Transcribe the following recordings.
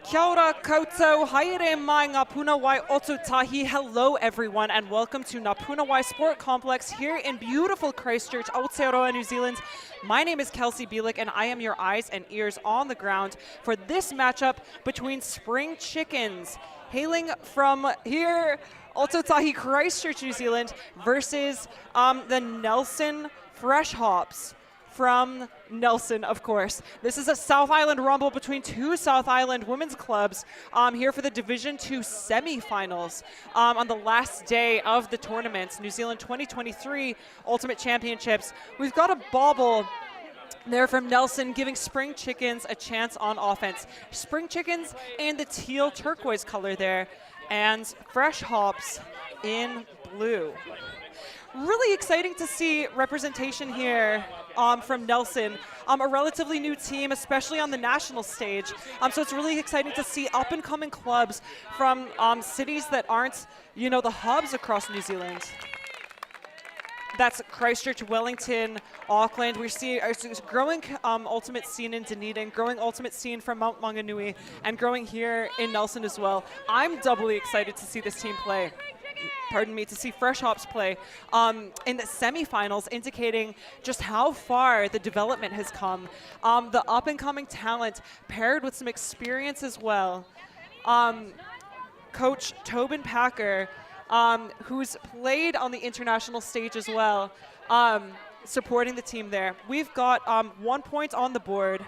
Kia ora koutou, haere mai ngā Puna wai Otutahi. Hello everyone and welcome to ngā Puna wai Sport Complex here in beautiful Christchurch, Aotearoa, New Zealand. My name is Kelsey Bielik and I am your eyes and ears on the ground for this matchup between Spring Chickens, hailing from here, Otutahi, Christchurch, New Zealand, versus the Nelson Fresh Hops from Nelson, of course. This is a South Island rumble between two South Island women's clubs here for the Division 2 semi-finals on the last day of the tournament, New Zealand 2023 Ultimate Championships. We've got a bauble there from Nelson giving Spring Chickens a chance on offense. Spring Chickens in the teal turquoise color there, and Fresh Hops in blue. Really exciting to see representation here from Nelson, a relatively new team, especially on the national stage. So it's really exciting to see up-and-coming clubs from cities that aren't, you know, the hubs across New Zealand. That's Christchurch, Wellington, Auckland. We see a growing ultimate scene in Dunedin, growing ultimate scene from Mount Maunganui, and growing here in Nelson as well. I'm doubly excited to see this team play. Pardon me, to see Fresh Hops play in the semifinals, indicating just how far the development has come. The up-and-coming talent paired with some experience as well. Coach Tobin Packer, who's played on the international stage as well, supporting the team there. We've got 1 point on the board.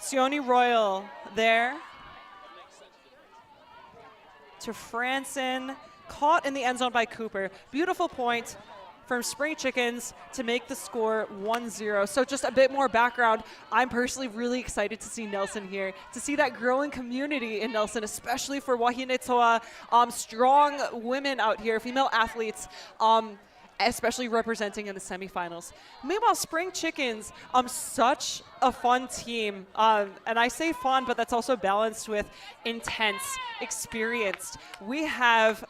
Sione Royal there to Franson, caught in the end zone by Cooper. Beautiful point from Spring Chickens to make the score 1-0. So just a bit more background. I'm personally really excited to see Nelson here, to see that growing community in Nelson, especially for Wahine Toa, strong women out here, female athletes, especially representing in the semifinals. Meanwhile, Spring Chickens, such a fun team. And I say fun, but that's also balanced with intense, experienced. We have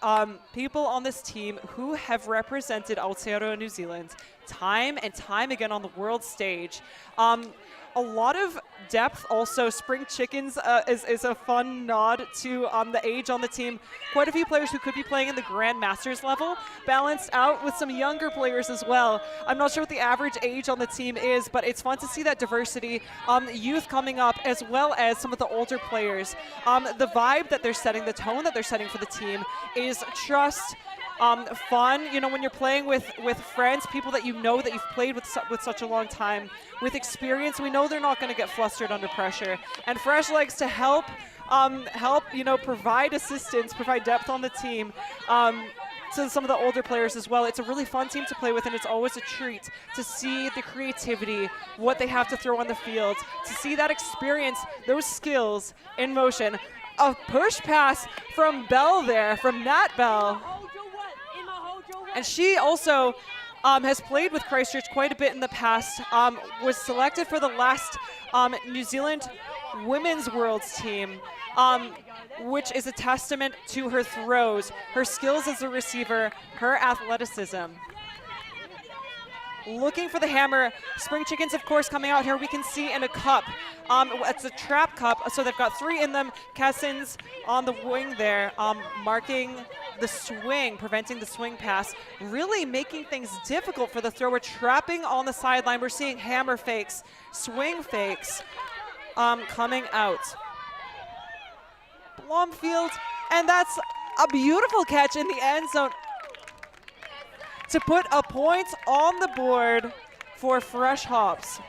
people on this team who have represented Aotearoa, New Zealand time and time again on the world stage. A lot of depth also. Spring Chickens is a fun nod to the age on the team. Quite a few players who could be playing in the Grand Masters level, balanced out with some younger players as well. I'm not sure what the average age on the team is, but it's fun to see that diversity. Youth coming up, as well as some of the older players. The vibe that they're setting, the tone that they're setting for the team is just fun. You know, when you're playing with friends, people that you know that you've played with such a long time, with experience, we know they're not going to get flustered under pressure. And Fresh legs to help, you know, provide assistance, provide depth on the team. To some of the older players as well. It's a really fun team to play with, and it's always a treat to see the creativity, what they have to throw on the field, to see that experience, those skills in motion. A push pass from Bell there, from Nat Bell. And she also has played with Christchurch quite a bit in the past, was selected for the last New Zealand Women's Worlds team, which is a testament to her throws, her skills as a receiver, her athleticism. Looking for the hammer. Spring Chickens, of course, coming out here. We can see in a cup. It's a trap cup, so they've got 3 in them. Cassins on the wing there, marking the swing, preventing the swing pass, really making things difficult for the thrower, trapping on the sideline. We're seeing hammer fakes, swing fakes coming out. Blomfield, and that's a beautiful catch in the end zone to put a point on the board for Fresh Hops,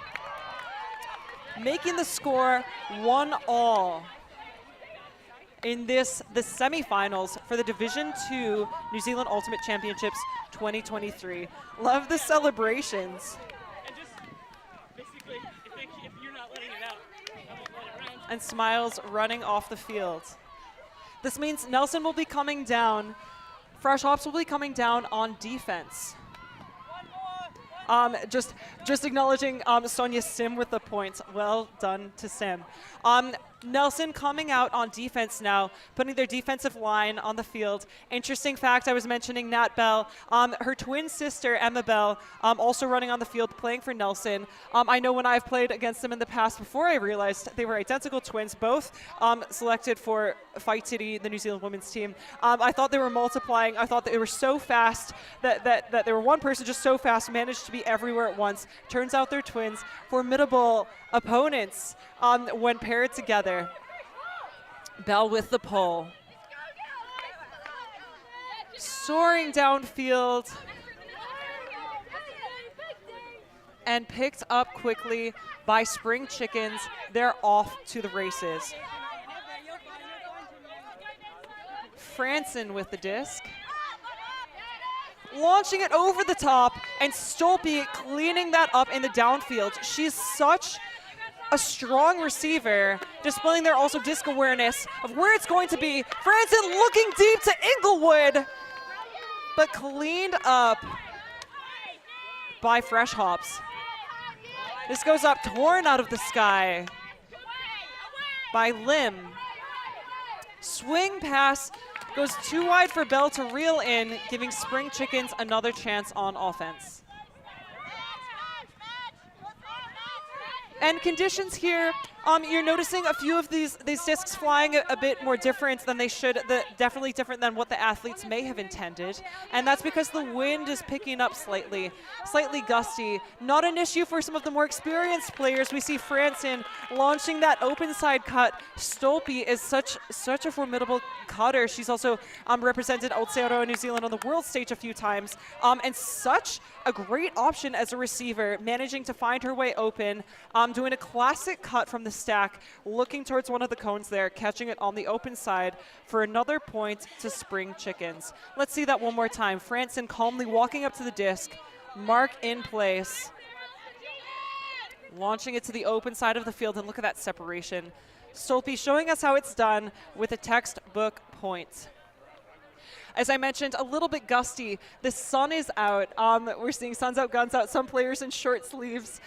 making the score 1-all in the semifinals for the Division 2 New Zealand Ultimate Championships 2023. Love the celebrations. And just basically, if you're not letting it out, I won't let it run. And smiles running off the field. This means Nelson will be coming down. Fresh Hops will be coming down on defense. Just acknowledging Sonia Sim with the points. Well done to Sim. Nelson coming out on defense now, putting their defensive line on the field. Interesting fact, I was mentioning Nat Bell. Her twin sister, Emma Bell, also running on the field, playing for Nelson. I know when I've played against them in the past, before I realized they were identical twins, both selected for Fight City, the New Zealand women's team. I thought they were multiplying. I thought that they were so fast, that they were one person just so fast, managed to be everywhere at once. Turns out they're twins. Formidable opponents when paired together. Bell with the pull. Soaring downfield. And picked up quickly by Spring Chickens. They're off to the races. Franson with the disc. Launching it over the top, and Stolpe cleaning that up in the downfield. She's such a strong receiver, displaying there also disc awareness of where it's going to be. Franson looking deep to Inglewood, but cleaned up by Fresh Hops. This goes up, torn out of the sky by Lim. Swing pass goes too wide for Bell to reel in, giving Spring Chickens another chance on offense. And conditions here, you're noticing a few of these discs flying a bit more different than they should, definitely different than what the athletes may have intended. And that's because the wind is picking up slightly gusty. Not an issue for some of the more experienced players. We see Franson launching that open side cut. Stolpe is such a formidable cutter. She's also represented Aotearoa New Zealand on the world stage a few times. And such a great option as a receiver, managing to find her way open, doing a classic cut from the stack, looking towards one of the cones there, catching it on the open side for another point to Spring Chickens. Let's see that one more time. Franson calmly walking up to the disc, mark in place, launching it to the open side of the field, and look at that separation. Stolpe showing us how it's done with a textbook point. As I mentioned, a little bit gusty. The sun is out. We're seeing suns out, guns out. Some players in short sleeves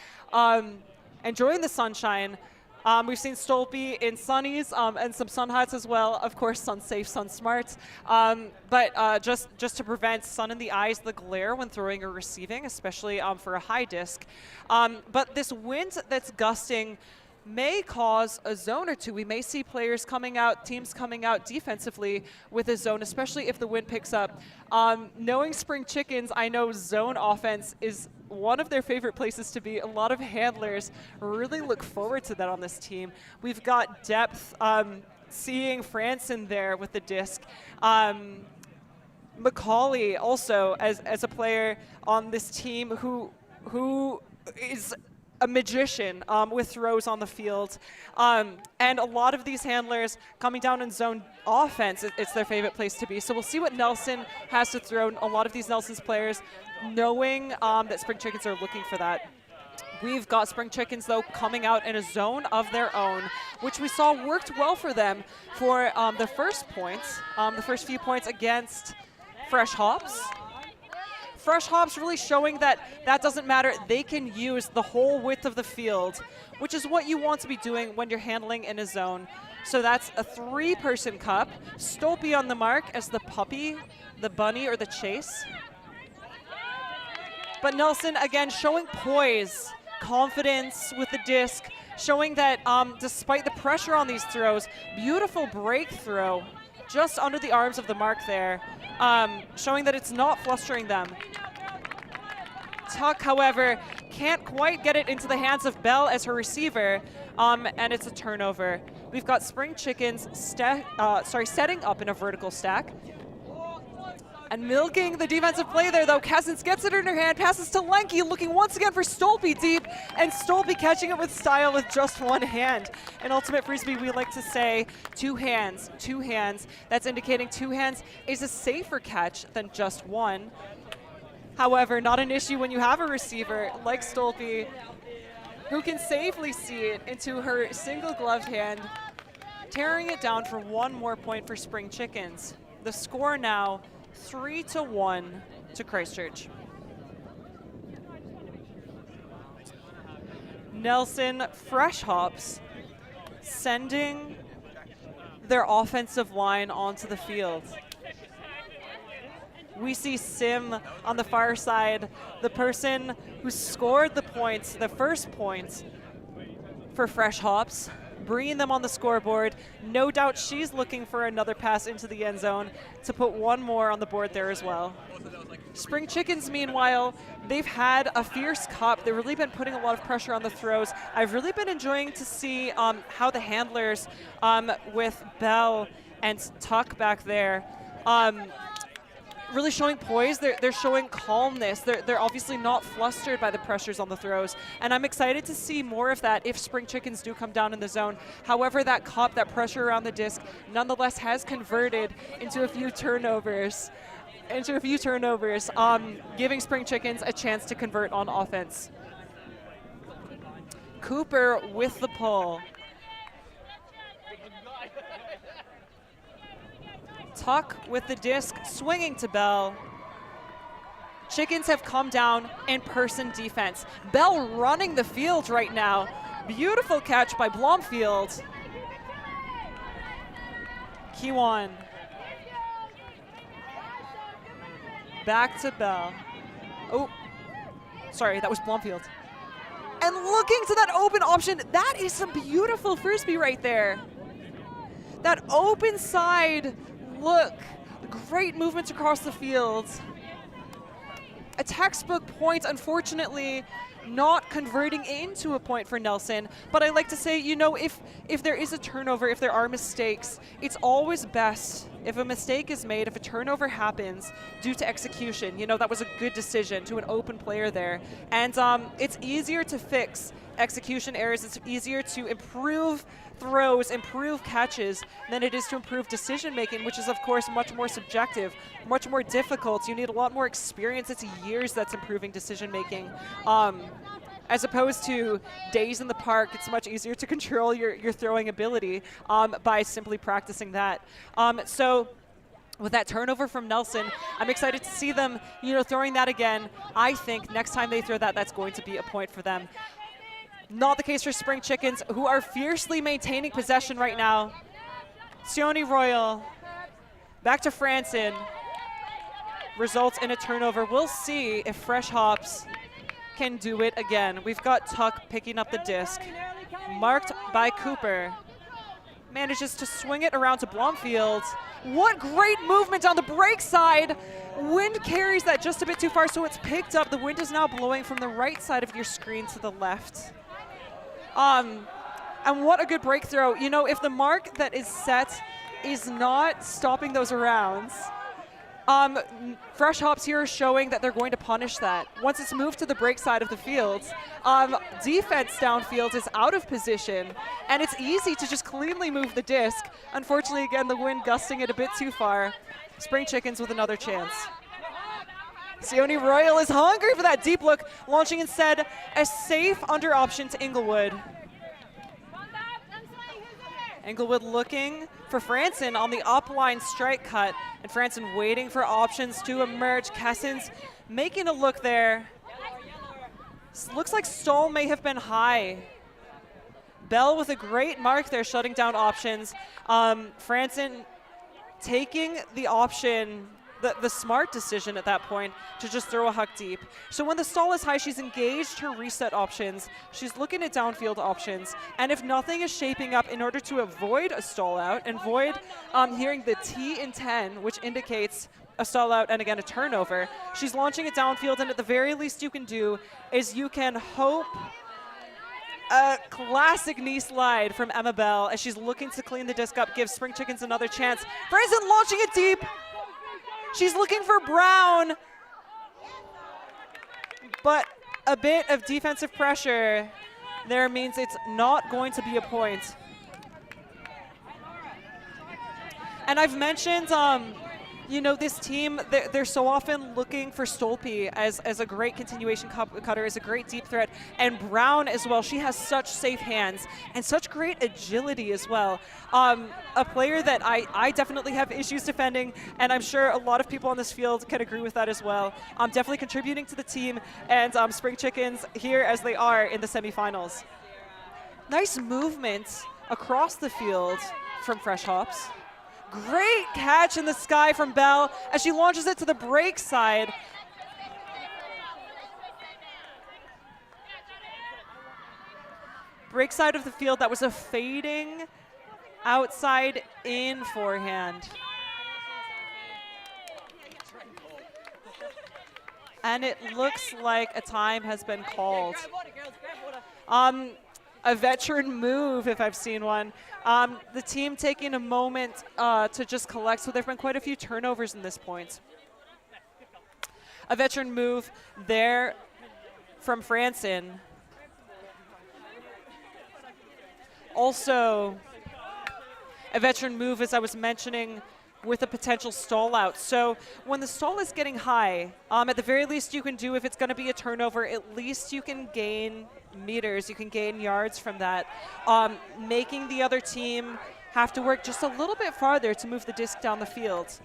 enjoying the sunshine. We've seen Stolpe in sunnies and some sun hats as well. Of course, sun safe, sun smart. But just to prevent sun in the eyes, the glare when throwing or receiving, especially for a high disc. But this wind that's gusting may cause a zone or two. We may see players coming out, teams coming out defensively with a zone, especially if the wind picks up. Knowing Spring Chickens, I know zone offense is one of their favorite places to be. A lot of handlers really look forward to that on this team. We've got depth, seeing Franson there with the disc. Macaulay also as a player on this team who is a magician with throws on the field. And a lot of these handlers coming down in zone offense, it's their favorite place to be. So we'll see what Nelson has to throw. A lot of these Nelson's players knowing that Spring Chickens are looking for that. We've got Spring Chickens, though, coming out in a zone of their own, which we saw worked well for them for the first points, the first few points against Fresh Hops. Fresh Hops really showing that doesn't matter. They can use the whole width of the field, which is what you want to be doing when you're handling in a zone. So that's a 3-person cup. Stolpe on the mark as the puppy, the bunny, or the chase. But Nelson, again, showing poise, confidence with the disc, showing that despite the pressure on these throws, beautiful breakthrow just under the arms of the mark there, showing that it's not flustering them. Tuck, however, can't quite get it into the hands of Bell as her receiver, and it's a turnover. We've got Spring Chickens setting up in a vertical stack. And milking the defensive play there, though. Cousins gets it in her hand, passes to Lenke, looking once again for Stolpe deep, and Stolpe catching it with style with just one hand. In Ultimate Frisbee, we like to say 2 hands, 2 hands. That's indicating 2 hands is a safer catch than just one. However, not an issue when you have a receiver like Stolpe, who can safely see it into her single gloved hand, tearing it down for one more point for Spring Chickens. The score now 3-1 to Christchurch. Nelson Fresh Hops sending their offensive line onto the field. We see Sim on the far side, the person who scored the points, the first points for Fresh Hops, bringing them on the scoreboard. No doubt she's looking for another pass into the end zone to put one more on the board there as well. Spring Chickens, meanwhile, they've had a fierce cup. They've really been putting a lot of pressure on the throws. I've really been enjoying to see how the handlers with Belle and Tuck back there really showing poise. They're showing calmness. They're obviously not flustered by the pressures on the throws. And I'm excited to see more of that if Spring Chickens do come down in the zone. However, that cup, that pressure around the disc, nonetheless has converted into a few turnovers. Giving Spring Chickens a chance to convert on offense. Cooper with the pull. Tuck with the disc, swinging to Bell. Chickens have come down in person defense. Bell running the field right now. Beautiful catch by Blomfield. Kiwan. Back to Bell. Oh, sorry, that was Blomfield. And looking to that open option, that is some beautiful Frisbee right there. That open side look, great movements across the field. A textbook point, unfortunately, not converting into a point for Nelson. But I like to say, you know, if there is a turnover, if there are mistakes, it's always best if a mistake is made, if a turnover happens due to execution. You know, that was a good decision to an open player there. And it's easier to fix execution errors. It's easier to improve throws, improve catches, than it is to improve decision making, which is of course much more subjective, much more difficult. You need a lot more experience. It's years that's improving decision making. As opposed to days in the park, it's much easier to control your throwing ability by simply practicing that. So with that turnover from Nelson, I'm excited to see them, you know, throwing that again. I think next time they throw that, that's going to be a point for them. Not the case for Spring Chickens, who are fiercely maintaining possession right now. Sione Royal, back to Franson. Results in a turnover. We'll see if Fresh Hops can do it again. We've got Tuck picking up the disc. Marked by Cooper. Manages to swing it around to Blomfield. What great movement on the break side. Wind carries that just a bit too far, so it's picked up. The wind is now blowing from the right side of your screen to the left. And what a good break throw. You know, if the mark that is set is not stopping those rounds, Fresh Hops here is showing that they're going to punish that. Once it's moved to the break side of the field, defense downfield is out of position, and it's easy to just cleanly move the disc. Unfortunately, again, the wind gusting it a bit too far. Spring Chickens with another chance. Sione Royal is hungry for that deep look, launching instead a safe under option to Inglewood. Inglewood looking for Franson on the upline strike cut, and Franson waiting for options to emerge. Kessens making a look there. Looks like Stoll may have been high. Bell with a great mark there, shutting down options. Franson taking the option, the smart decision at that point to just throw a huck deep. So when the stall is high, she's engaged her reset options. She's looking at downfield options. And if nothing is shaping up, in order to avoid a stall out and avoid hearing the T in 10, which indicates a stall out and again a turnover, she's launching it downfield, and at the very least you can do is you can hope a classic knee slide from Emma Bell as she's looking to clean the disc up, give Spring Chickens another chance. Franson launching it deep. She's looking for Brown, but a bit of defensive pressure there means it's not going to be a point. And I've mentioned, you know, this team, they're so often looking for Stolpe as a great continuation cutter, as a great deep threat, and Brown as well. She has such safe hands and such great agility as well. A player that I definitely have issues defending, and I'm sure a lot of people on this field can agree with that as well. Definitely contributing to the team, and Spring Chickens here as they are in the semifinals. Nice movement across the field from Fresh Hops. Great catch in the sky from Bell as she launches it to the break side. Break side of the field, that was a fading outside in forehand. And it looks like a time has been called. A veteran move, if I've seen one. The team taking a moment to just collect, so there have been quite a few turnovers in this point. A veteran move there from Franson. Also, a veteran move, as I was mentioning, with a potential stall out. So when the stall is getting high, at the very least you can do, if it's going to be a turnover, at least you can gain meters, you can gain yards from that, making the other team have to work just a little bit farther to move the disc down the field.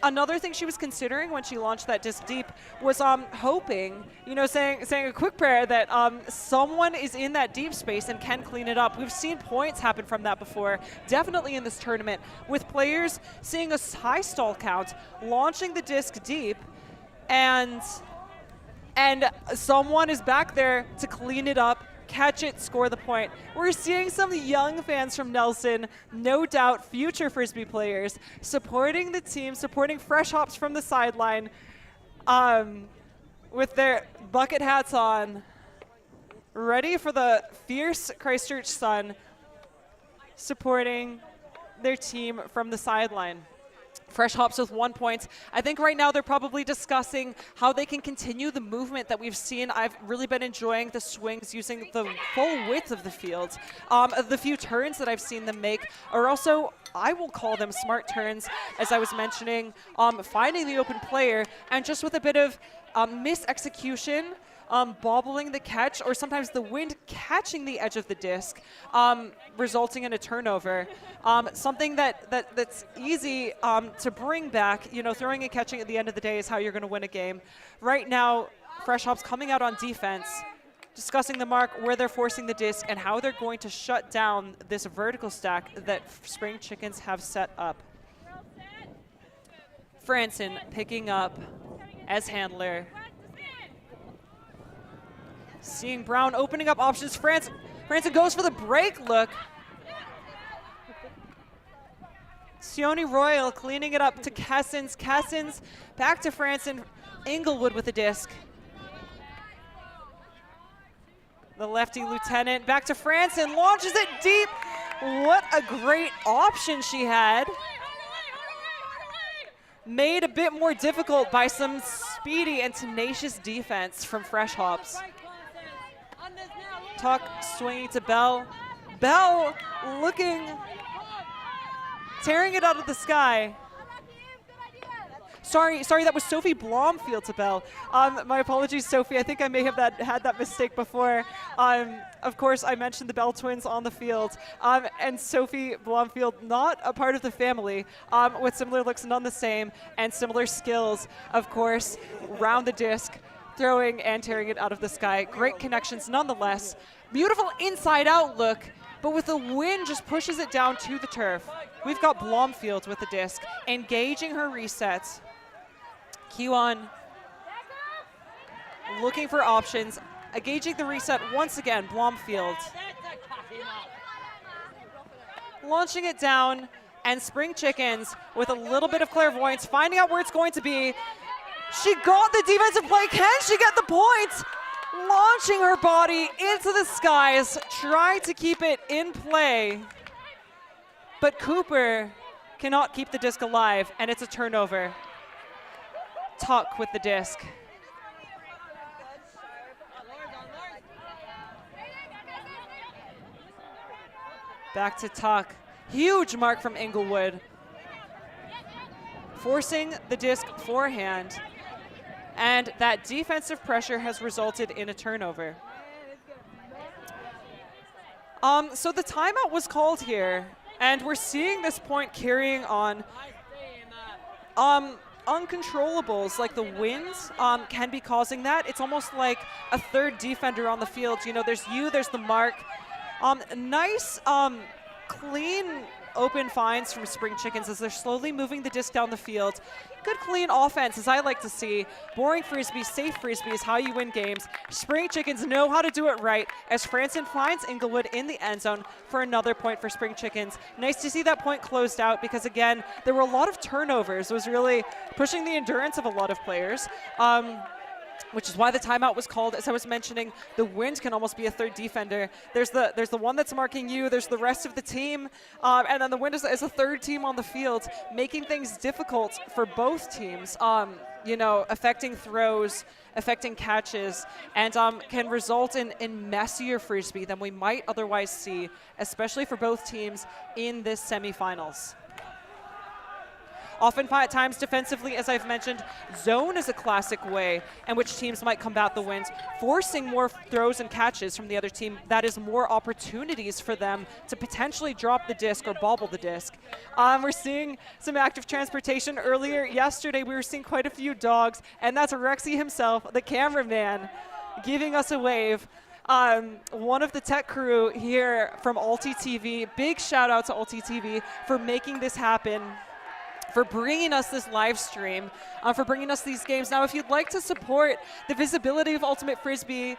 Another thing she was considering when she launched that disc deep was hoping, saying a quick prayer that someone is in that deep space and can clean it up. We've seen points happen from that before, definitely in this tournament, with players seeing a high stall count, launching the disc deep, and someone is back there to clean it up, catch it, score the point. We're seeing some young fans from Nelson, no doubt future Frisbee players, supporting the team, supporting Fresh Hops from the sideline with their bucket hats on, ready for the fierce Christchurch sun, supporting their team from the sideline. Fresh Hops with 1 point. I think right now they're probably discussing how they can continue the movement that we've seen. I've really been enjoying the swings using the full width of the field. The few turns that I've seen them make are also, I will call them smart turns, as I was mentioning, finding the open player, and just with a bit of mis-execution, bobbling the catch, or sometimes the wind catching the edge of the disc, resulting in a turnover. Something that's easy to bring back. Throwing and catching at the end of the day is how you're going to win a game. Right now, Fresh Hops coming out on defense, discussing the mark, where they're forcing the disc, and how they're going to shut down this vertical stack that Spring Chickens have set up. Franson picking up as handler. Seeing Brown opening up options. Franson goes for the break look. Sione Royal cleaning it up to Kessens. Kessens back to Franson. Inglewood with the disc. The lefty lieutenant back to Franson. Launches it deep. What a great option she had. Made a bit more difficult by some speedy and tenacious defense from Fresh Hops. Tuck swinging to Bell. Bell looking, tearing it out of the sky. Sorry, that was Sophie Blomfield to Bell. My apologies, Sophie. I think I may have had that mistake before. Of course, I mentioned the Bell twins on the field. And Sophie Blomfield, not a part of the family, with similar looks, none the same, and similar skills, of course, round the disc, throwing and tearing it out of the sky. Great connections nonetheless. Beautiful inside out look, but with the wind just pushes it down to the turf. We've got Blomfield with the disc, engaging her resets. Q1 looking for options, engaging the reset once again. Blomfield launching it down, and Spring Chickens with a little bit of clairvoyance, finding out where it's going to be. She got the defensive play. Can she get the point? Launching her body into the skies, trying to keep it in play. But Cooper cannot keep the disc alive, and it's a turnover. Tuck with the disc. Back to Tuck. Huge mark from Inglewood. Forcing the disc forehand. And that defensive pressure has resulted in a turnover. So the timeout was called here, and we're seeing this point carrying on. Uncontrollables like the winds can be causing that. It's almost like a third defender on the field. There's there's the mark. Nice clean open finds from Spring Chickens as they're slowly moving the disc down the field. Good clean offense, as I like to see. Boring Frisbee, safe Frisbee is how you win games. Spring Chickens know how to do it right as Franson finds Inglewood in the end zone for another point for Spring Chickens. Nice to see that point closed out because, again, there were a lot of turnovers. It was really pushing the endurance of a lot of players. Which is why the timeout was called. As I was mentioning, the wind can almost be a third defender. There's the one that's marking you, there's the rest of the team, and then the wind is a third team on the field, making things difficult for both teams, you know, affecting throws, affecting catches, and can result in messier Frisbee than we might otherwise see, especially for both teams in this semifinals. Often at times defensively, as I've mentioned, zone is a classic way in which teams might combat the wind, forcing more throws and catches from the other team. That is more opportunities for them to potentially drop the disc or bobble the disc. We're seeing some active transportation. Earlier yesterday, we were seeing quite a few dogs, and that's Rexy himself, the cameraman, giving us a wave. One of the tech crew here from ULTI.TV, big shout out to ULTI.TV for making this happen, for bringing us this live stream, for bringing us these games. Now, if you'd like to support the visibility of Ultimate Frisbee,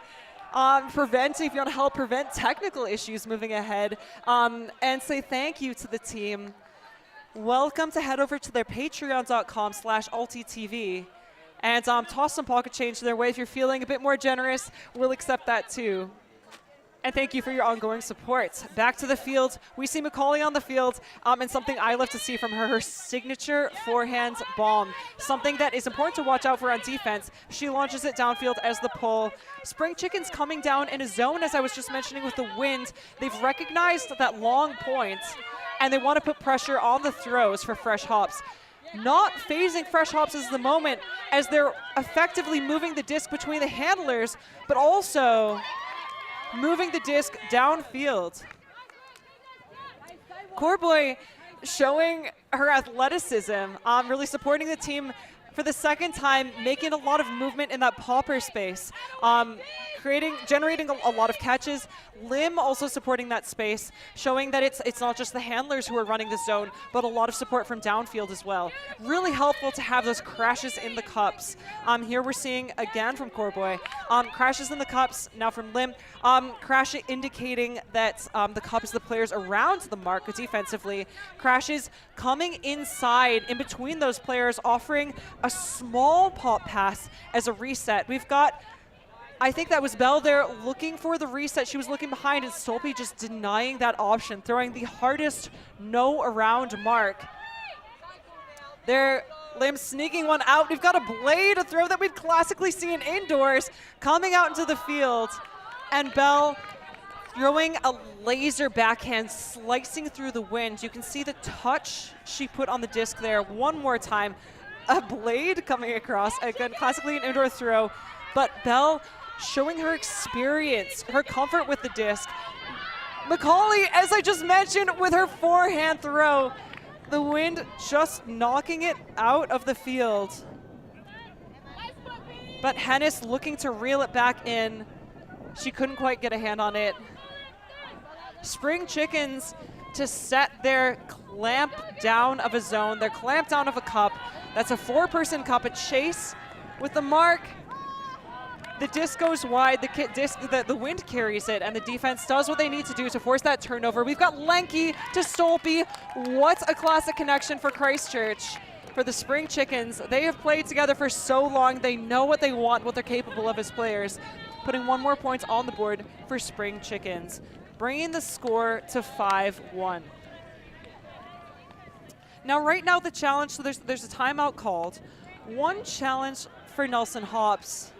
if you want to help prevent technical issues moving ahead, and say thank you to the team, welcome to head over to their patreon.com/ULTI.TV and toss some pocket change their way. If you're feeling a bit more generous, we'll accept that too. And thank you for your ongoing support. Back to the field. We see Macaulay on the field, and something I love to see from her signature forehand bomb. Something that is important to watch out for on defense. She launches it downfield as the pull. Spring Chickens coming down in a zone, as I was just mentioning with the wind. They've recognized that long point, and they want to put pressure on the throws for Fresh Hops. Not phasing Fresh Hops is the moment, as they're effectively moving the disc between the handlers, but also moving the disc downfield. Corboy showing her athleticism, really supporting the team for the second time, making a lot of movement in that popper space, generating a lot of catches. Lim also supporting that space, showing that it's not just the handlers who are running the zone, but a lot of support from downfield as well. Really helpful to have those crashes in the cups. Here we're seeing again from Corboy, crashes in the cups, now from Lim. Crash indicating that the cup is the players around the mark defensively. Crashes coming inside in between those players, offering a small pop pass as a reset. We've got, I think that was Bell there looking for the reset. She was looking behind, and Stolpe just denying that option, throwing the hardest no around mark. There, Lim sneaking one out. We've got a blade, a throw that we'd classically see in indoors, coming out into the field. And Bell throwing a laser backhand, slicing through the wind. You can see the touch she put on the disc there. One more time, a blade coming across. Again, classically an indoor throw, but Bell showing her experience, her comfort with the disc. Macaulay, as I just mentioned, with her forehand throw. The wind just knocking it out of the field. But Hennis looking to reel it back in. She couldn't quite get a hand on it. Spring Chickens to set their clamp down of a zone, their clamp down of a cup. That's a 4-person cup, a chase with the mark. The disc goes wide, the wind carries it, and the defense does what they need to do to force that turnover. We've got Lenke to Stolpe. What a classic connection for Christchurch, for the Spring Chickens. They have played together for so long. They know what they want, what they're capable of as players. Putting one more point on the board for Spring Chickens, bringing the score to 5-1. Now, right now, the challenge, so there's a timeout called. One challenge for Nelson Hops.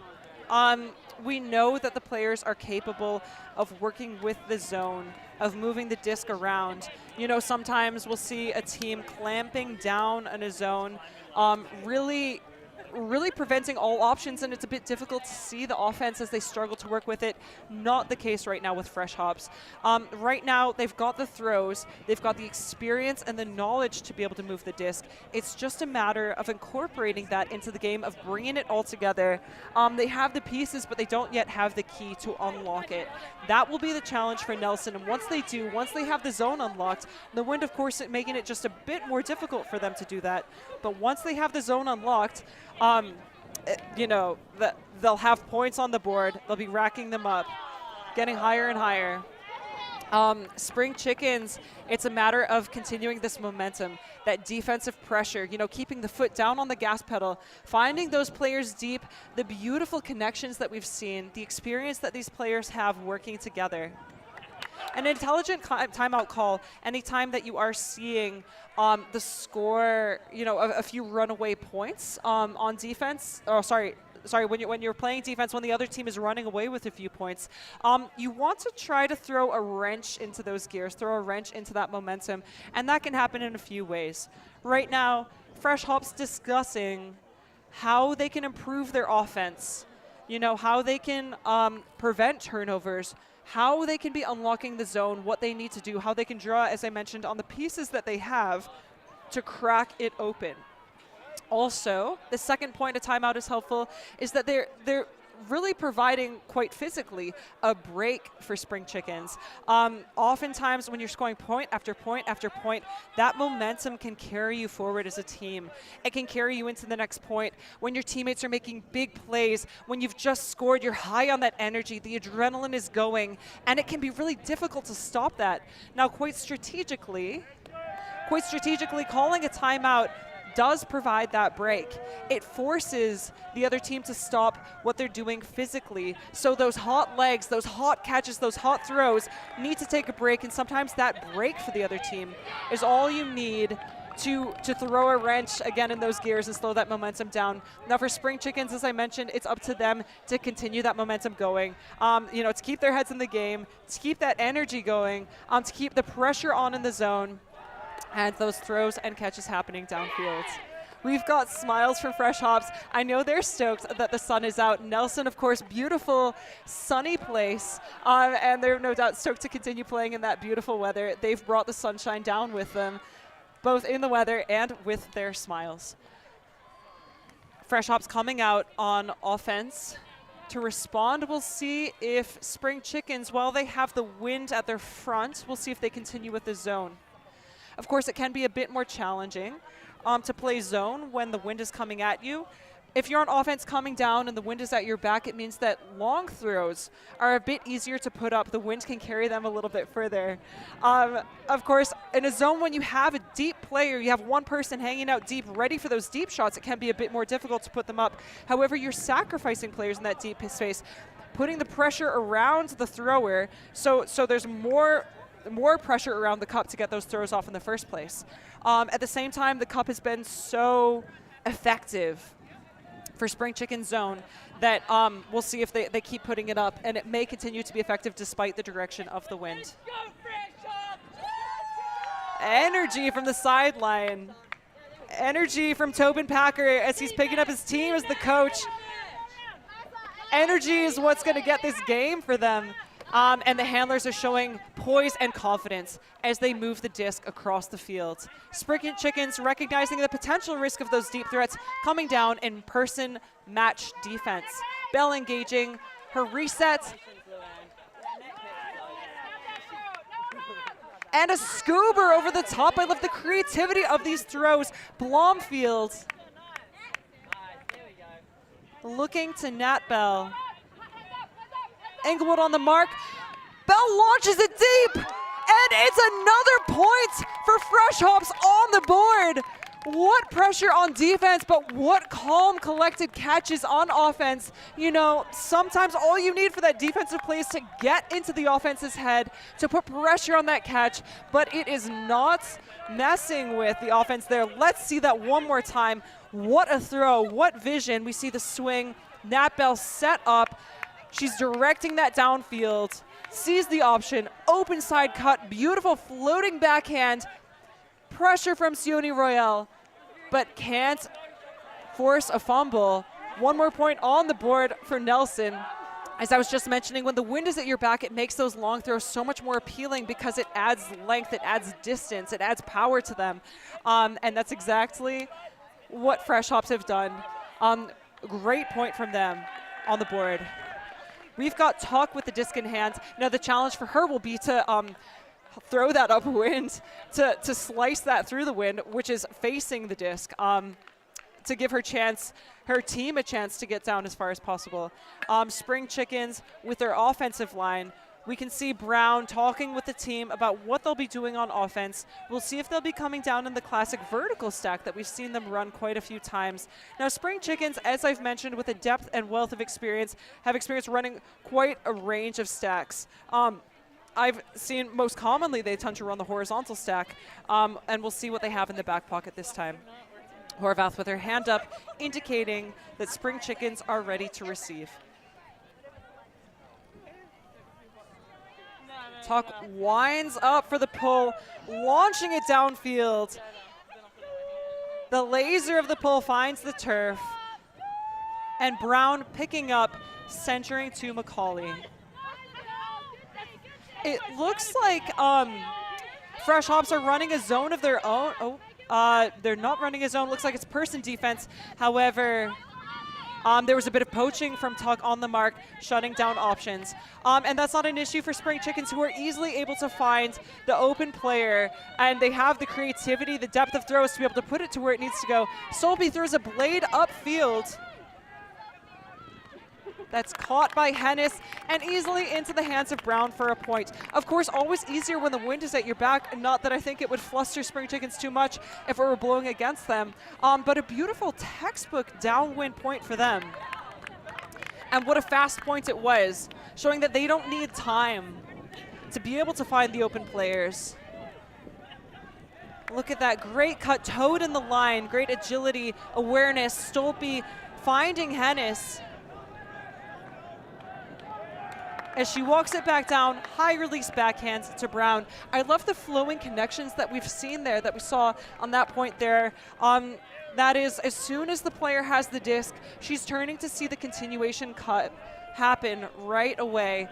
We know that the players are capable of working with the zone, of moving the disc around. You know, sometimes we'll see a team clamping down in a zone, really really preventing all options, and it's a bit difficult to see the offense as they struggle to work with it. Not the case right now with Fresh Hops. Right now, they've got the throws, they've got the experience and the knowledge to be able to move the disc. It's just a matter of incorporating that into the game, of bringing it all together. They have the pieces, but they don't yet have the key to unlock it. That will be the challenge for Nelson, and once they do, once they have the zone unlocked, the Wind, of course, making it just a bit more difficult for them to do that. But once they have the zone unlocked, you know, they'll have points on the board. They'll be racking them up, getting higher and higher. Spring Chickens, it's a matter of continuing this momentum, that defensive pressure, you know, keeping the foot down on the gas pedal, finding those players deep, the beautiful connections that we've seen, the experience that these players have working together. An intelligent timeout call anytime that you are seeing the score, you know, a few runaway points on defense. Oh, sorry, when you're playing defense, when the other team is running away with a few points, you want to try to throw a wrench into those gears, throw a wrench into that momentum, and that can happen in a few ways. Right now, Fresh Hops discussing how they can improve their offense, you know, how they can prevent turnovers, how they can be unlocking the zone, what they need to do, how they can draw, as I mentioned, on the pieces that they have to crack it open. Also, the second point a timeout is helpful is that they're really providing quite physically a break for Spring Chickens. Oftentimes when you're scoring point after point after point, that momentum can carry you forward as a team. It can carry you into the next point. When your teammates are making big plays, when you've just scored, you're high on that energy, the adrenaline is going, and it can be really difficult to stop that. Now, quite strategically, calling a timeout does provide that break. It forces the other team to stop what they're doing physically. So those hot legs, those hot catches, those hot throws need to take a break, and sometimes that break for the other team is all you need to throw a wrench again in those gears and slow that momentum down. Now for Spring Chickens, as I mentioned, it's up to them to continue that momentum going, you know, to keep their heads in the game, to keep that energy going, to keep the pressure on in the zone, and those throws and catches happening downfield. We've got smiles from Fresh Hops. I know they're stoked that the sun is out. Nelson, of course, beautiful, sunny place, and they're no doubt stoked to continue playing in that beautiful weather. They've brought the sunshine down with them, both in the weather and with their smiles. Fresh Hops coming out on offense to respond. We'll see if Spring Chickens, while they have the Wind at their front, we'll see if they continue with the zone. Of course, it can be a bit more challenging to play zone when the Wind is coming at you. If you're on offense coming down and the Wind is at your back, it means that long throws are a bit easier to put up. The Wind can carry them a little bit further. Of course, in a zone when you have a deep player, you have one person hanging out deep, ready for those deep shots, it can be a bit more difficult to put them up. However, you're sacrificing players in that deep space, putting the pressure around the thrower, so there's more pressure around the cup to get those throws off in the first place. At the same time, the cup has been so effective for Spring Chicken zone that we'll see if they keep putting it up, and it may continue to be effective despite the direction of the Wind. Energy from the sideline. Energy from Tobin Packer as he's picking up his team as the coach. Energy is what's going to get this game for them. And the handlers are showing poise and confidence as they move the disc across the field. Spring Chickens recognizing the potential risk of those deep threats, coming down in person match defense. Bell engaging her reset. And a scoober over the top. I love the creativity of these throws. Blomfield looking to Nat Bell. Englewood on the mark. Bell launches it deep, and it's another point for Fresh Hops on the board. What pressure on defense, but what calm, collected catches on offense. You know, sometimes all you need for that defensive play is to get into the offense's head, to put pressure on that catch, but it is not messing with the offense there. Let's see that one more time. What a throw, what vision. We see the swing, Nat Bell set up. She's directing that downfield, sees the option, open side cut, beautiful floating backhand, pressure from Sione Royale, but can't force a fumble. One more point on the board for Nelson. As I was just mentioning, when the wind is at your back, it makes those long throws so much more appealing because it adds length, it adds distance, it adds power to them. And that's exactly what Fresh Hops have done. Great point from them on the board. We've got Tuck with the disc in hand. Now the challenge for her will be to throw that upwind, to slice that through the wind, which is facing the disc, to give her team a chance to get down as far as possible. Spring Chickens with their offensive line. We can see Brown talking with the team about what they'll be doing on offense. We'll see if they'll be coming down in the classic vertical stack that we've seen them run quite a few times. Now, Spring Chickens, as I've mentioned, with a depth and wealth of experience, have experience running quite a range of stacks. I've seen most commonly they tend to run the horizontal stack, and we'll see what they have in the back pocket this time. Horvath with her hand up, indicating that Spring Chickens are ready to receive. Tuck winds up for the pull, launching it downfield. The laser of the pull finds the turf, and Brown picking up, centering to Macaulay. It looks like Fresh Hops are running a zone of their own. They're not running a zone. Looks like it's person defense. However, there was a bit of poaching from Tuck on the mark, shutting down options. And that's not an issue for Spring Chickens, who are easily able to find the open player, and they have the creativity, the depth of throws to be able to put it to where it needs to go. Solby throws a blade upfield. That's caught by Hennis and easily into the hands of Brown for a point. Of course, always easier when the wind is at your back. Not that I think it would fluster Spring Chickens too much if it were blowing against them. But a beautiful textbook downwind point for them. And what a fast point it was, showing that they don't need time to be able to find the open players. Look at that great cut, toed in the line, great agility, awareness. Stolpe finding Hennis. As she walks it back down, high release backhand to Brown. I love the flowing connections that we've seen there, that we saw on that point there. That is, as soon as the player has the disc, she's turning to see the continuation cut happen right away.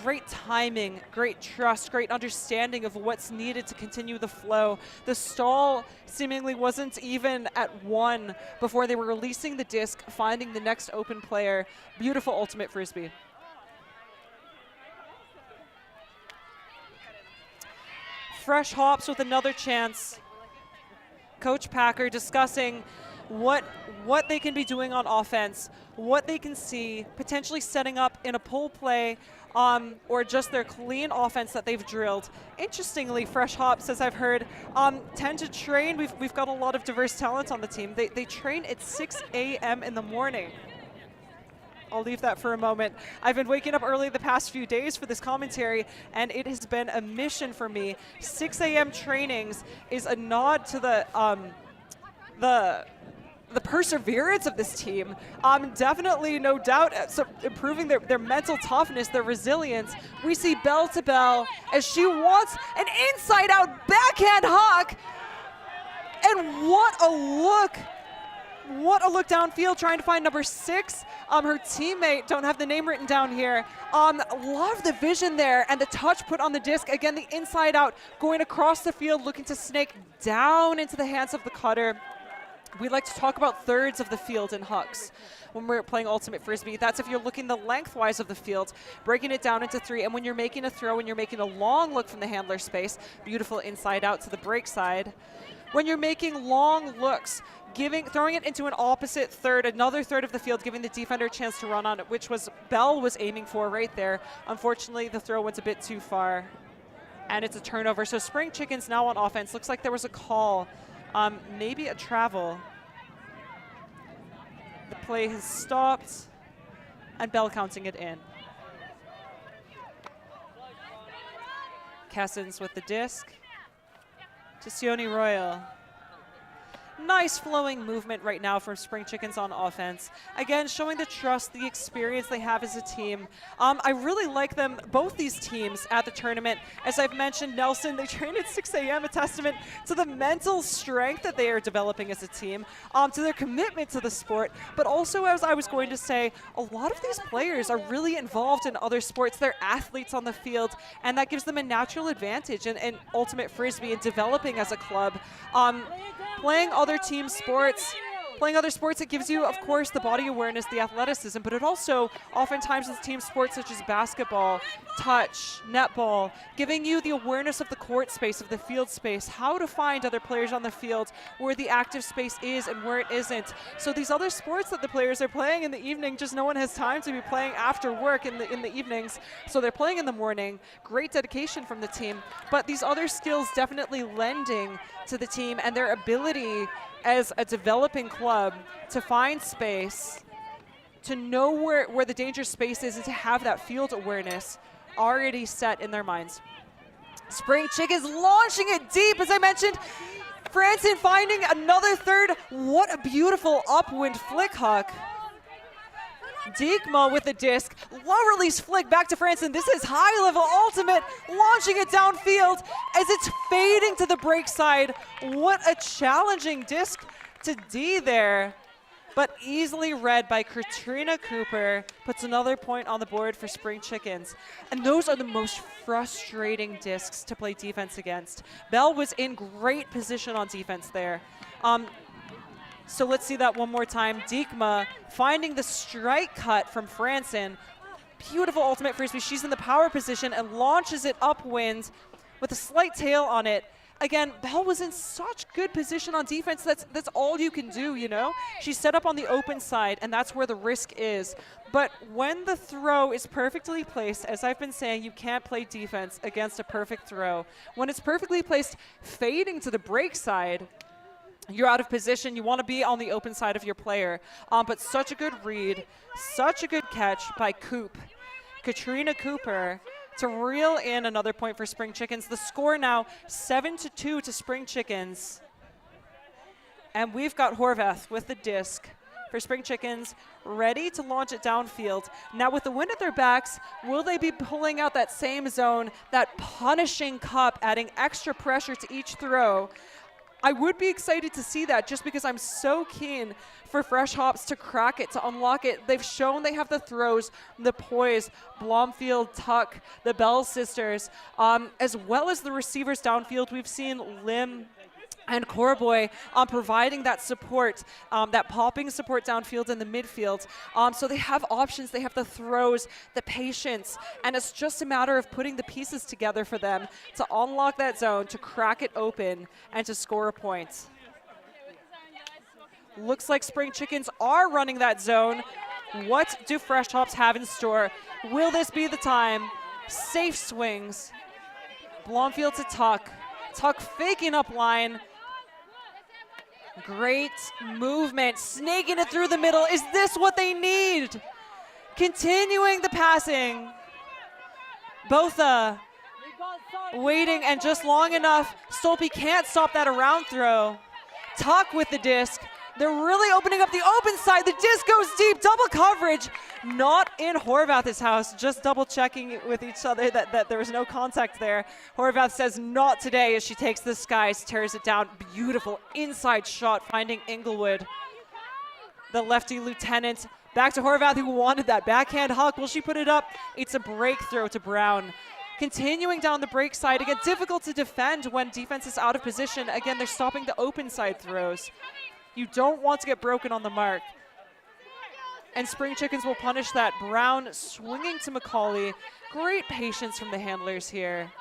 Great timing, great trust, great understanding of what's needed to continue the flow. The stall seemingly wasn't even at 1 before they were releasing the disc, finding the next open player. Beautiful ultimate Frisbee. Fresh Hops with another chance. Coach Packer discussing what they can be doing on offense, what they can see, potentially setting up in a pull play, or just their clean offense that they've drilled. Interestingly, Fresh Hops, as I've heard, tend to train. We've got a lot of diverse talent on the team. They train at 6 a.m. in the morning. I'll leave that for a moment. I've been waking up early the past few days for this commentary, and it has been a mission for me. 6 a.m. trainings is a nod to the perseverance of this team. Definitely, no doubt, improving their mental toughness, their resilience. We see bell to bell as she wants an inside-out backhand hook. And what a look. What a look downfield, trying to find number 6. Her teammate, don't have the name written down here. Love the vision there and the touch put on the disc. Again, the inside out, going across the field, looking to snake down into the hands of the cutter. We like to talk about thirds of the field in hooks when we're playing Ultimate Frisbee. That's if you're looking the lengthwise of the field, breaking it down into 3. And when you're making a throw, when you're making a long look from the handler space, beautiful inside out to the break side. When you're making long looks, throwing it into an opposite third, another third of the field, giving the defender a chance to run on it, which was Bell was aiming for right there. Unfortunately, the throw went a bit too far, and it's a turnover. So Spring Chickens now on offense. Looks like there was a call, maybe a travel. The play has stopped, and Bell counting it in. Kessens with the disc to Sione Royal. Nice flowing movement right now from Spring Chickens on offense. Again, showing the trust, the experience they have as a team. I really like them, both these teams at the tournament. As I've mentioned, Nelson, they train at 6 a.m., a testament to the mental strength that they are developing as a team, to their commitment to the sport, but also, as I was going to say, a lot of these players are really involved in other sports. They're athletes on the field, and that gives them a natural advantage in ultimate Frisbee and developing as a club. Playing other team sports, playing other sports, it gives you, of course, the body awareness, the athleticism, but it also, oftentimes in team sports such as basketball, touch, netball, giving you the awareness of the court space, of the field space, how to find other players on the field, where the active space is and where it isn't. So these other sports that the players are playing in the evening, just no one has time to be playing after work in the evenings, so they're playing in the morning. Great dedication from the team, but these other skills definitely lending to the team and their ability as a developing club to find space, to know where the danger space is, and to have that field awareness already set in their minds. Spring Chickens launching it deep, as I mentioned. Franson finding another third. What a beautiful upwind flick hook. Diekma with the disc, low release flick back to Franson. This is high level ultimate, launching it downfield as it's fading to the break side. What a challenging disc to D there, but easily read by Katrina Cooper, puts another point on the board for Spring Chickens. And those are the most frustrating discs to play defense against. Bell was in great position on defense there. So let's see that one more time. Diekma finding the strike cut from Franson. Beautiful ultimate Frisbee. She's in the power position and launches it upwind with a slight tail on it. Again, Bell was in such good position on defense. That's all you can do, you know? She's set up on the open side, and that's where the risk is. But when the throw is perfectly placed, as I've been saying, you can't play defense against a perfect throw. When it's perfectly placed, fading to the break side, you're out of position. You want to be on the open side of your player. But such a good read, such a good catch by Katrina Cooper, to reel in another point for Spring Chickens. The score now 7-2 to Spring Chickens. And we've got Horvath with the disc for Spring Chickens, ready to launch it downfield. Now with the wind at their backs, will they be pulling out that same zone, that punishing cup, adding extra pressure to each throw? I would be excited to see that, just because I'm so keen for Fresh Hops to crack it, to unlock it. They've shown they have the throws, the poise, Blomfield, Tuck, the Bell sisters, as well as the receivers downfield. We've seen Lim and Corboy providing that support, that popping support downfield in the midfield. So they have options, they have the throws, the patience, and it's just a matter of putting the pieces together for them to unlock that zone, to crack it open, and to score a point. Looks like Spring Chickens are running that zone. What do Fresh Hops have in store? Will this be the time? Safe swings. Blomfield to Tuck. Tuck faking up line. Great movement, snaking it through the middle. Is this what they need? Continuing the passing. Botha waiting, and just long enough. Stolpe can't stop that around throw. Tuck with the disc. They're really opening up the open side. The disc goes deep, double coverage. Not in Horvath's house, just double checking with each other that there was no contact there. Horvath says not today as she takes the skies, tears it down. Beautiful inside shot, finding Inglewood. The lefty lieutenant. Back to Horvath, who wanted that backhand hook. Will she put it up? It's a break throw to Brown. Continuing down the break side. Again, difficult to defend when defense is out of position. Again, they're stopping the open side throws. You don't want to get broken on the mark. And Spring Chickens will punish that. Brown swinging to McCauley. Great patience from the handlers here.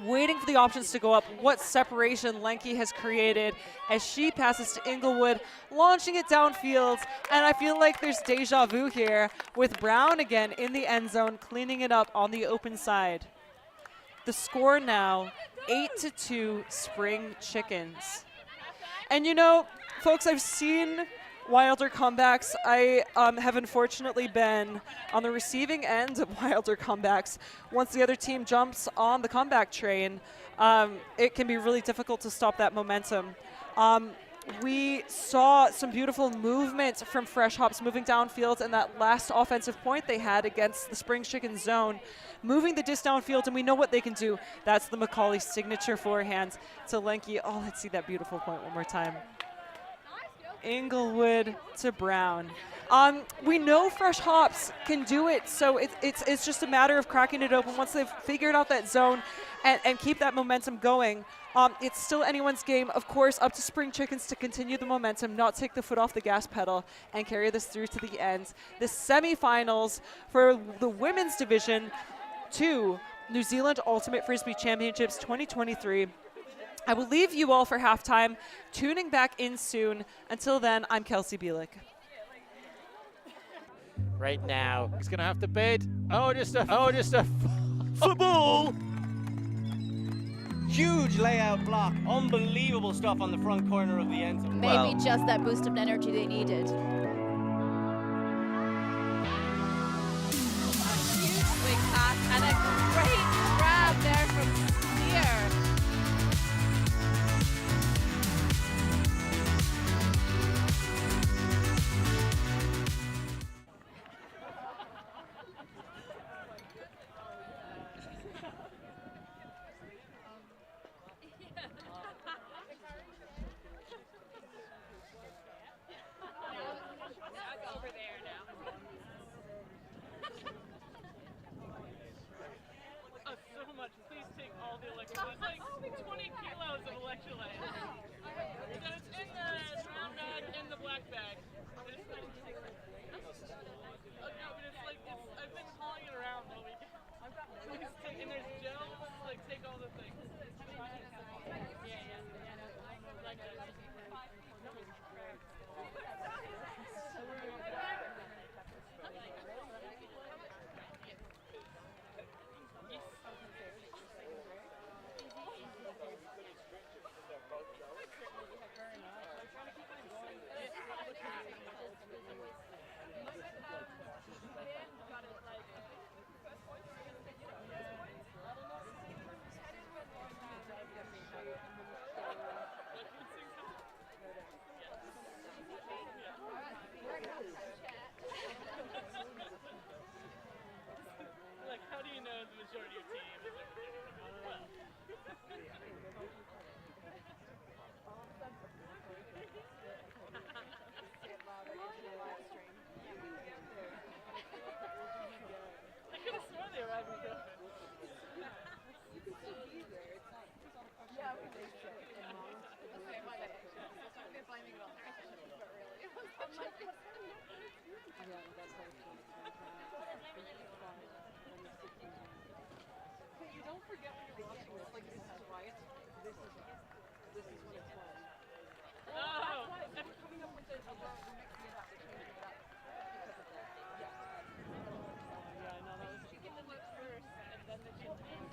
Waiting for the options to go up. What separation Lenke has created as she passes to Inglewood, launching it downfield. And I feel like there's deja vu here with Brown again in the end zone, cleaning it up on the open side. The score now 8-2 Spring Chickens. And you know, folks, I've seen wilder comebacks. I have unfortunately been on the receiving end of wilder comebacks. Once the other team jumps on the comeback train, it can be really difficult to stop that momentum. We saw some beautiful movement from Fresh Hops moving downfield, and that last offensive point they had against the Springs Chicken zone, moving the disc downfield, and we know what they can do. That's the Macaulay signature forehand to Lenke. Oh, let's see that beautiful point one more time. Inglewood to Brown. We know Fresh Hops can do it, so it's just a matter of cracking it open once they've figured out that zone and keep that momentum going. It's still anyone's game, of course, up to Spring Chickens to continue the momentum, not take the foot off the gas pedal, and carry this through to the end. The semifinals for the women's division 2 New Zealand Ultimate Frisbee Championships 2023. I will leave you all for halftime, tuning back in soon. Until then, I'm Kelsey Bielik. Right now, he's going to have to bid. Oh, just a football. Huge layout block. Unbelievable stuff on the front corner of the end zone. Maybe just that boost of energy they needed. A huge swing pass and a great grab there from Spear. So much. Please take all the electrolytes. There's like 20 kilos of electrolytes. So it's in the brown bag and the black bag. It's like, oh no, but it's like, I've been hauling it around all weekend. Please take, and there's gels, like take all the things. Like, how do you know the majority of team is well? I could have sworn they were having COVID. You could still be there. It's not yeah, we did. Okay, my bad. They're blaming it on their but really. Yeah, that's very cool. Hey, you don't forget when you're watching this, like, this is right, this is right. This is what it's like. Oh! I'm coming up with it about the next year that they changed it up because of that. Yeah. Yeah, no, that was... You get the look first, and then the chip is...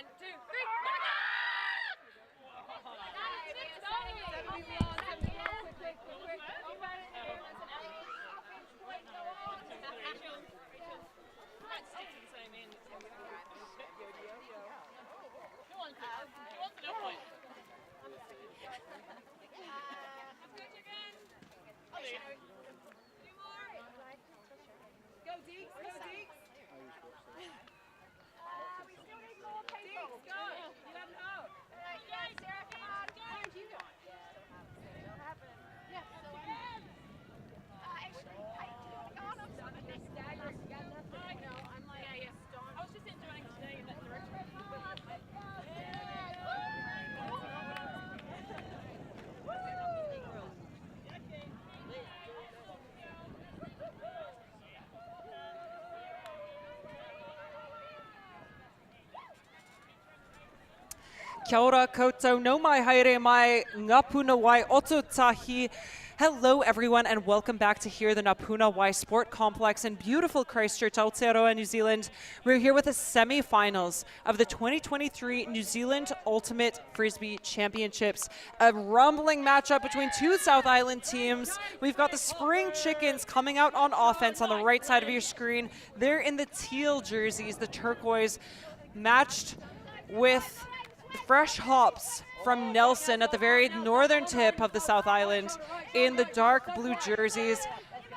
1, 2, 3. Go Deeks, go Deeks. We still need more people. Deeks, go. You let them know. Yeah, Shera, come on. Where do you want? Yeah, so actually, hey, do you want to go on? I'm sorry. They stagger. You got nothing. I know. I'm like, yeah, Storm. I was just enjoying today in that direction. Kia ora koutou, no mai haere mai, ngā Puna wai oto tahi. Hello everyone and welcome back to here the Puna Wai Sport Complex in beautiful Christchurch, Aotearoa, New Zealand. We're here with the semi-finals of the 2023 New Zealand Ultimate Frisbee Championships. A rumbling matchup between two South Island teams. We've got the Spring Chickens coming out on offense on the right side of your screen. They're in the teal jerseys, the turquoise, matched with Fresh Hops from Nelson at the very northern tip of the South Island in the dark blue jerseys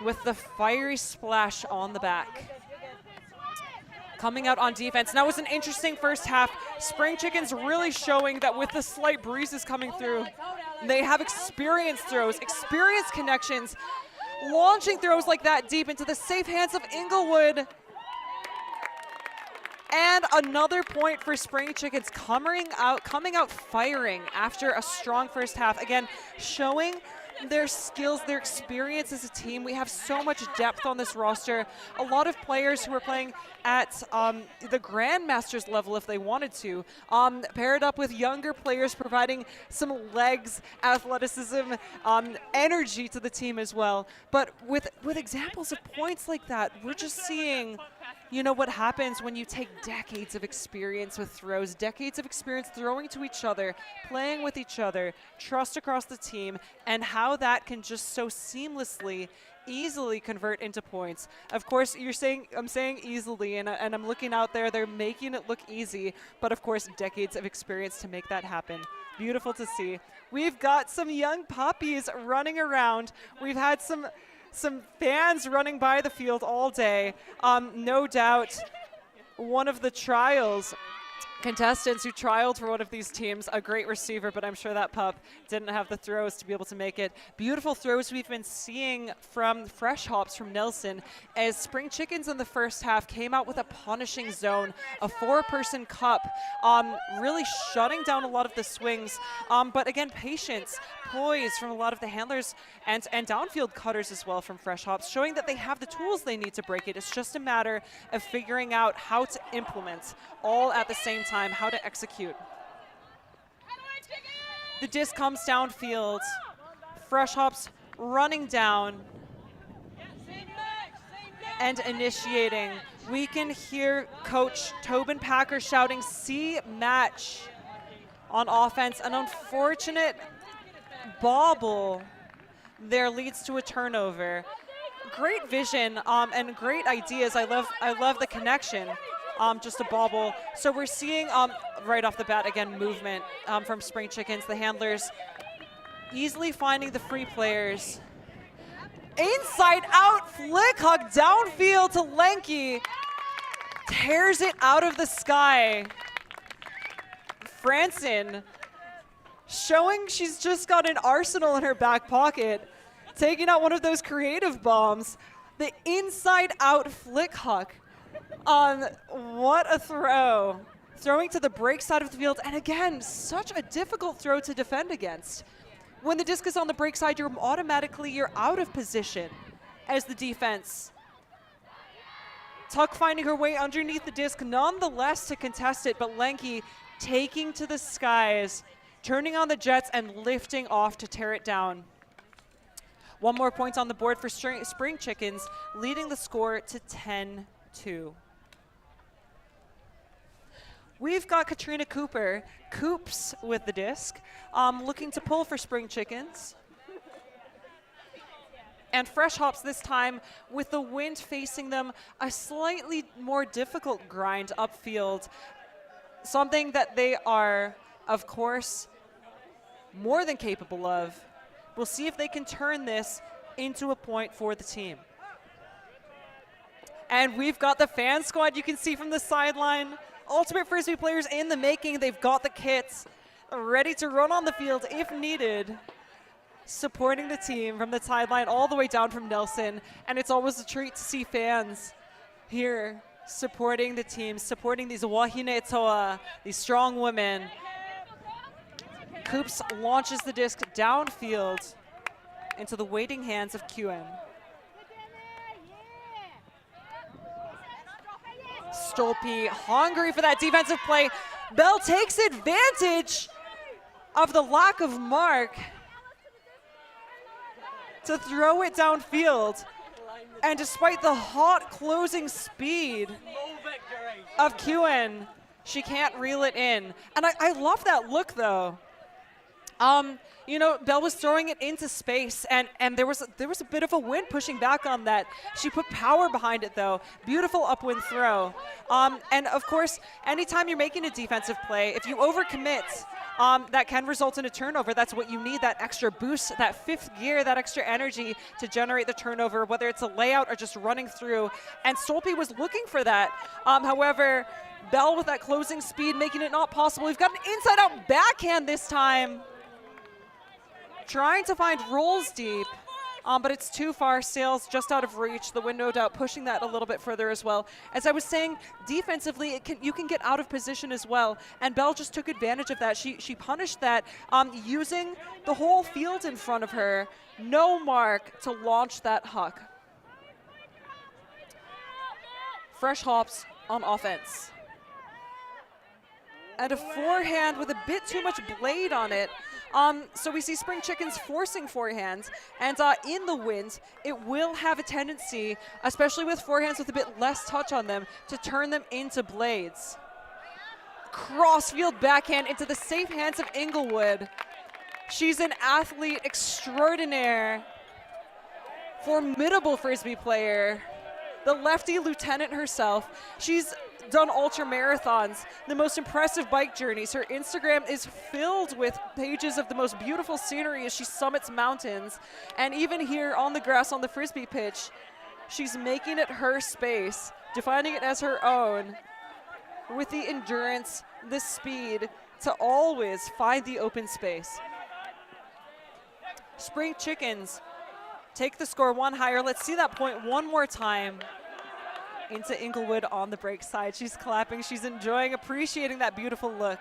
with the fiery splash on the back. Coming out on defense. Now it was an interesting first half. Spring Chickens really showing that with the slight breezes coming through, they have experienced throws, experienced connections, launching throws like that deep into the safe hands of Inglewood. And another point for Spring Chickens coming out firing after a strong first half. Again, showing their skills, their experience as a team. We have so much depth on this roster. A lot of players who are playing at the Grandmasters level if they wanted to. Paired up with younger players providing some legs, athleticism, energy to the team as well. But with examples of points like that, we're just seeing, you know, what happens when you take decades of experience with throws, decades of experience throwing to each other, playing with each other, trust across the team, and how that can just so seamlessly, easily convert into points. Of course, I'm saying easily, and I'm looking out there, they're making it look easy, but of course, decades of experience to make that happen. Beautiful to see. We've got some young puppies running around. We've had some fans running by the field all day. No doubt one of the trials contestants who trialed for one of these teams, a great receiver, but I'm sure that pup didn't have the throws to be able to make it. Beautiful throws we've been seeing from Fresh Hops from Nelson as Spring Chickens in the first half came out with a punishing zone, a 4-person cup, really shutting down a lot of the swings. But again, patience, poise from a lot of the handlers and downfield cutters as well from Fresh Hops, showing that they have the tools they need to break it. It's just a matter of figuring out how to implement all at the same time, how to execute. The disc comes downfield. Fresh Hops running down and initiating. We can hear Coach Tobin Packer shouting, "See match" on offense. An unfortunate bobble there leads to a turnover. Great vision and great ideas. I love the connection. Just a bobble. So we're seeing right off the bat again movement from Spring Chickens. The handlers easily finding the free players. Inside out flick hook downfield to Lenky. Tears it out of the sky. Franson showing she's just got an arsenal in her back pocket, taking out one of those creative bombs. The inside out flick hook. What a throw. Throwing to the break side of the field, and again, such a difficult throw to defend against. When the disc is on the break side, you're out of position as the defense. Tuck finding her way underneath the disc, nonetheless to contest it, but Lenky taking to the skies, turning on the jets and lifting off to tear it down. One more point on the board for Spring Chickens, leading the score to 10-2. We've got Katrina Coops with the disc, looking to pull for Spring Chickens. And Fresh Hops this time, with the wind facing them, a slightly more difficult grind upfield. Something that they are, of course, more than capable of. We'll see if they can turn this into a point for the team. And we've got the fan squad, you can see from the sideline. Ultimate Frisbee players in the making. They've got the kits ready to run on the field if needed. Supporting the team from the sideline all the way down from Nelson. And it's always a treat to see fans here supporting the team, supporting these wahine toa, these strong women. Coops launches the disc downfield into the waiting hands of QN. Stolpe hungry for that defensive play. Bell takes advantage of the lack of mark to throw it downfield. And despite the hot closing speed of QN, she can't reel it in. And I love that look, though. You know, Bell was throwing it into space, and there was a bit of a wind pushing back on that. She put power behind it, though. Beautiful upwind throw. And of course, anytime you're making a defensive play, if you overcommit, that can result in a turnover. That's what you need, that extra boost, that fifth gear, that extra energy to generate the turnover, whether it's a layout or just running through. And Stolpe was looking for that. However, Bell with that closing speed, making it not possible. We've got an inside-out backhand this time. Trying to find rolls deep, but it's too far. Sails just out of reach. The wind, no doubt, pushing that a little bit further as well. As I was saying, defensively, you can get out of position as well, and Bell just took advantage of that. She punished that using the whole field in front of her. No mark to launch that huck. Fresh Hops on offense. And a forehand with a bit too much blade on it. So we see Spring Chickens forcing forehands, and in the wind, it will have a tendency, especially with forehands with a bit less touch on them, to turn them into blades. Crossfield backhand into the safe hands of Inglewood. She's an athlete extraordinaire, formidable Frisbee player, the lefty lieutenant herself. She's done ultra marathons, the most impressive bike journeys. Her Instagram is filled with pages of the most beautiful scenery as she summits mountains. And even here on the grass on the Frisbee pitch, she's making it her space, defining it as her own, with the endurance, the speed to always find the open space. Spring Chickens take the score one higher. Let's see that point one more time. Into Inglewood on the break side. She's clapping, she's enjoying, appreciating that beautiful look.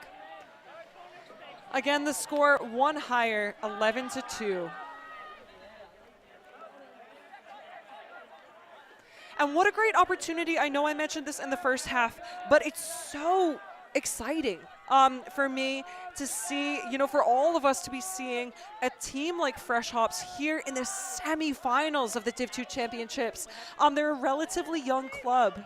Again, the score one higher, 11-2. And what a great opportunity. I know I mentioned this in the first half, but it's so exciting for me to see, you know, for all of us to be seeing a team like Fresh Hops here in the semifinals of the Div 2 Championships. They're a relatively young club.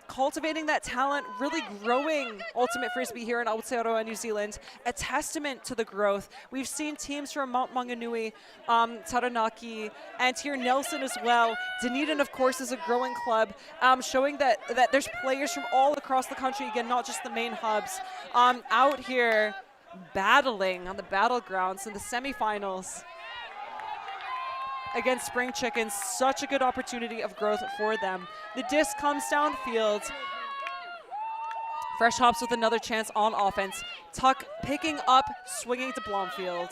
Cultivating that talent, really growing Ultimate Frisbee here in Aotearoa, New Zealand, a testament to the growth. We've seen teams from Mount Maunganui, Taranaki, and here Nelson as well. Dunedin, of course, is a growing club, showing that there's players from all across the country, again, not just the main hubs, out here battling on the battlegrounds in the semifinals against Spring Chickens. Such a good opportunity of growth for them. The disc comes downfield. Fresh Hops with another chance on offense. Tuck picking up, swinging to Blomfield.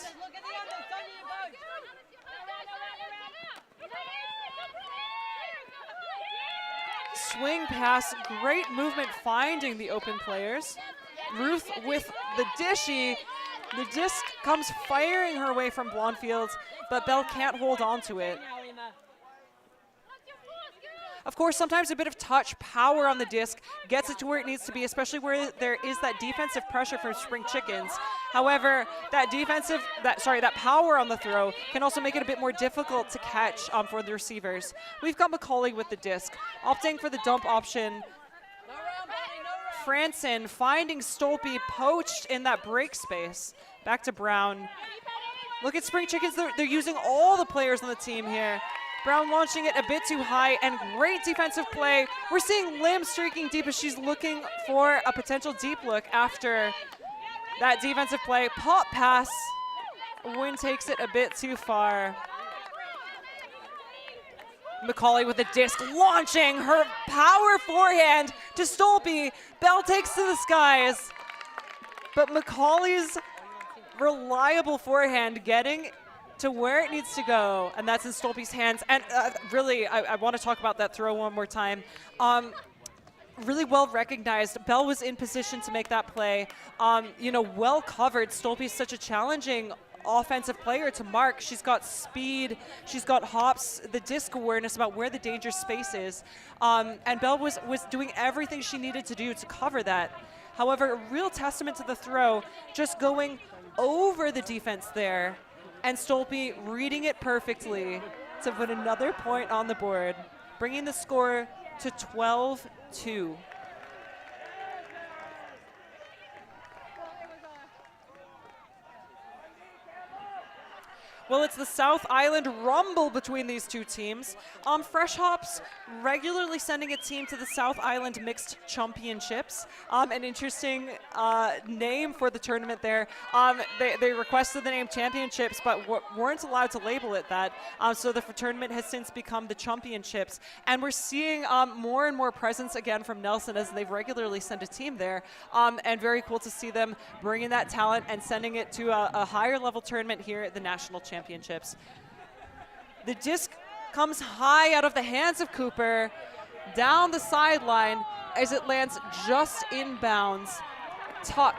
Swing pass, great movement finding the open players. Ruth with the dishy. The disc comes firing her way from Blomfield, but Bell can't hold on to it. Of course, sometimes a bit of touch, power on the disc gets it to where it needs to be, especially where there is that defensive pressure from Spring Chickens. However, that power on the throw can also make it a bit more difficult to catch for the receivers. We've got Macaulay with the disc, opting for the dump option. Franson finding Stolpe poached in that break space. Back to Brown. Look at Spring Chickens, they're using all the players on the team here. Brown launching it a bit too high, and great defensive play. We're seeing Lim streaking deep as she's looking for a potential deep look after that defensive play. Pop pass, Wynn takes it a bit too far. Macaulay with a disc, launching her power forehand to Stolpe. Bell takes to the skies, but Macaulay's reliable forehand getting to where it needs to go, and that's in Stolpe's hands. And really, I want to talk about that throw one more time. Really well recognized. Bell was in position to make that play. You know, well covered. Stolpe's such a challenging offensive player to mark. She's got speed, she's got hops, the disc awareness about where the danger space is. And Bell was doing everything she needed to do to cover that. However, a real testament to the throw, just going over the defense there, and Stolpe reading it perfectly to put another point on the board, bringing the score to 12-2. Well, it's the South Island rumble between these two teams. Fresh Hops regularly sending a team to the South Island Mixed Championships. An interesting name for the tournament there. They requested the name Championships, but weren't allowed to label it that. So the tournament has since become the Championships. And we're seeing more and more presence again from Nelson as they've regularly sent a team there. And very cool to see them bringing that talent and sending it to a higher level tournament here at the National Championships. The disc comes high out of the hands of Cooper, down the sideline as it lands just inbounds. Tuck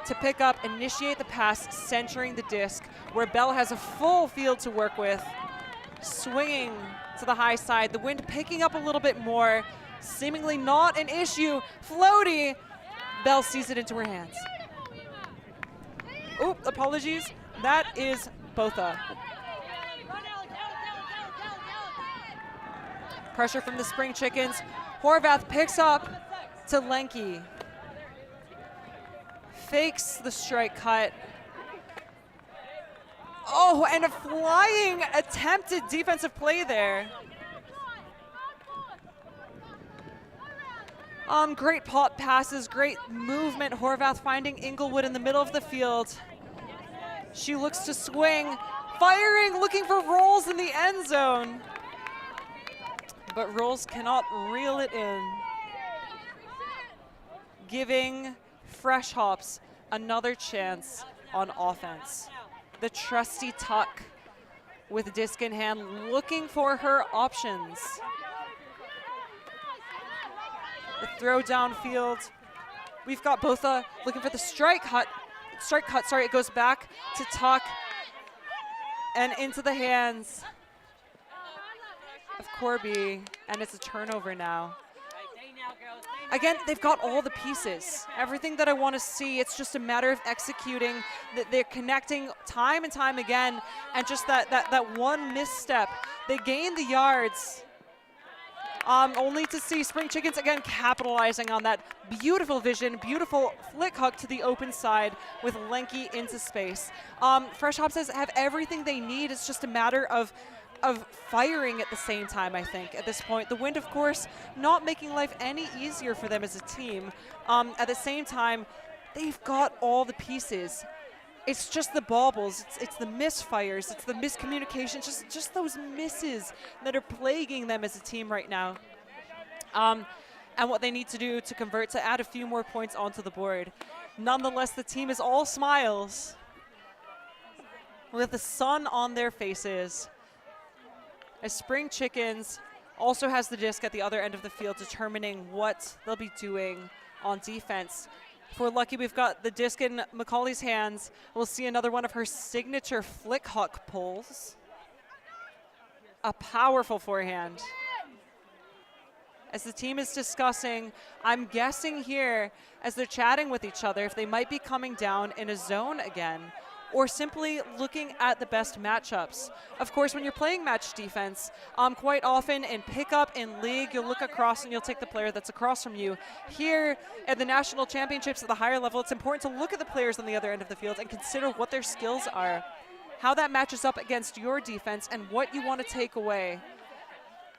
to pick up, initiate the pass, centering the disc, where Bell has a full field to work with. Swinging to the high side, the wind picking up a little bit more, seemingly not an issue. Floaty, Bell sees it into her hands. Oop, apologies. That is Botha. Pressure from the Spring Chickens. Horvath picks up to Lenke. Fakes the strike cut. Oh, and a flying attempted defensive play there. Great pop passes, great movement. Horvath finding Inglewood in the middle of the field. She looks to swing, firing, looking for Rolls in the end zone. But Rolls cannot reel it in. Giving Fresh Hops another chance on offense. The trusty Tuck with disc in hand, looking for her options. The throw downfield. We've got Botha looking for the strike cut, it goes back to Tuck and into the hands of Corby, and it's a turnover now. Again, they've got all the pieces, everything that I want to see. It's just a matter of executing. They're connecting time and time again, and just that one misstep. They gain the yards, only to see Spring Chickens again capitalizing on that beautiful vision, beautiful flick hook to the open side with Lenke into space. Fresh Hops have everything they need. It's just a matter of firing at the same time, I think, at this point. The wind, of course, not making life any easier for them as a team. At the same time, they've got all the pieces. It's just the baubles, it's the misfires, it's the miscommunication, just those misses that are plaguing them as a team right now. And what they need to do to convert, to add a few more points onto the board. Nonetheless, the team is all smiles with the sun on their faces, as Spring Chickens also has the disc at the other end of the field, determining what they'll be doing on defense. If we're lucky, we've got the disc in Macaulay's hands. We'll see another one of her signature flick hook pulls. A powerful forehand. As the team is discussing, I'm guessing here, as they're chatting with each other, if they might be coming down in a zone again, or simply looking at the best matchups. Of course, when you're playing match defense, quite often in pickup, in league, you'll look across and you'll take the player that's across from you. Here at the national championships at the higher level, it's important to look at the players on the other end of the field and consider what their skills are, how that matches up against your defense, and what you want to take away.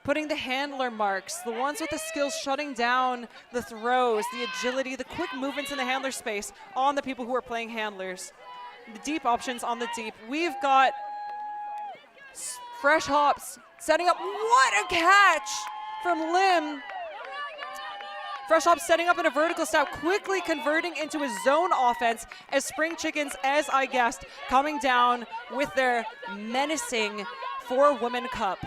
Putting the handler marks, the ones with the skills shutting down the throws, the agility, the quick movements in the handler space on the people who are playing handlers. The deep options on the deep. We've got Fresh Hops setting up. What a catch from Lim. Fresh Hops setting up in a vertical step, quickly converting into a zone offense as Spring Chickens, as I guessed, coming down with their menacing 4-woman cup.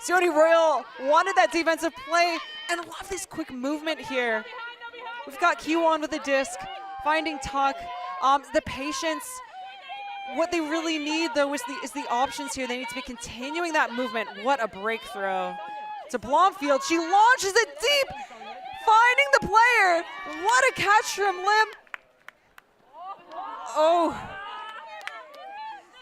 Sione Royal wanted that defensive play, and I love this quick movement here. We've got Kiwon with the disc, finding Tuck. The patience, what they really need though is the options here. They need to be continuing that movement. What a breakthrough. To Blomfield, she launches it deep, finding the player. What a catch from Lim. Oh,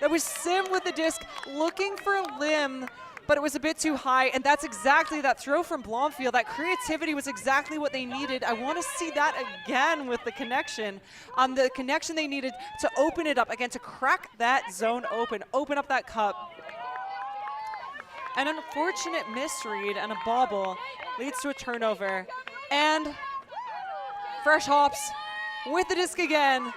that was Sim with the disc, looking for Lim, but it was a bit too high, and that's exactly that throw from Blomfield. That creativity was exactly what they needed. I want to see that again with the connection. The connection they needed to open it up, again, to crack that zone open up that cup. An unfortunate misread and a bobble leads to a turnover. And Fresh Hops with the disc again.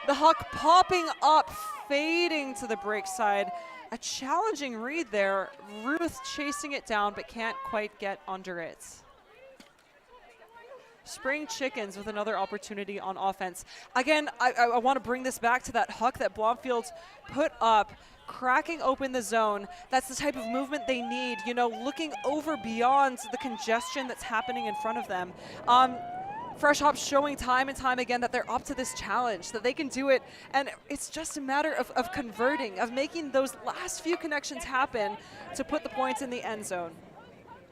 The huck popping up, fading to the break side. A challenging read there. Ruth chasing it down, but can't quite get under it. Spring Chickens with another opportunity on offense. Again, I want to bring this back to that huck that Blomfield put up, cracking open the zone. That's the type of movement they need, you know, looking over beyond the congestion that's happening in front of them. Fresh Hops showing time and time again that they're up to this challenge, that they can do it, and it's just a matter of converting, of making those last few connections happen to put the points in the end zone.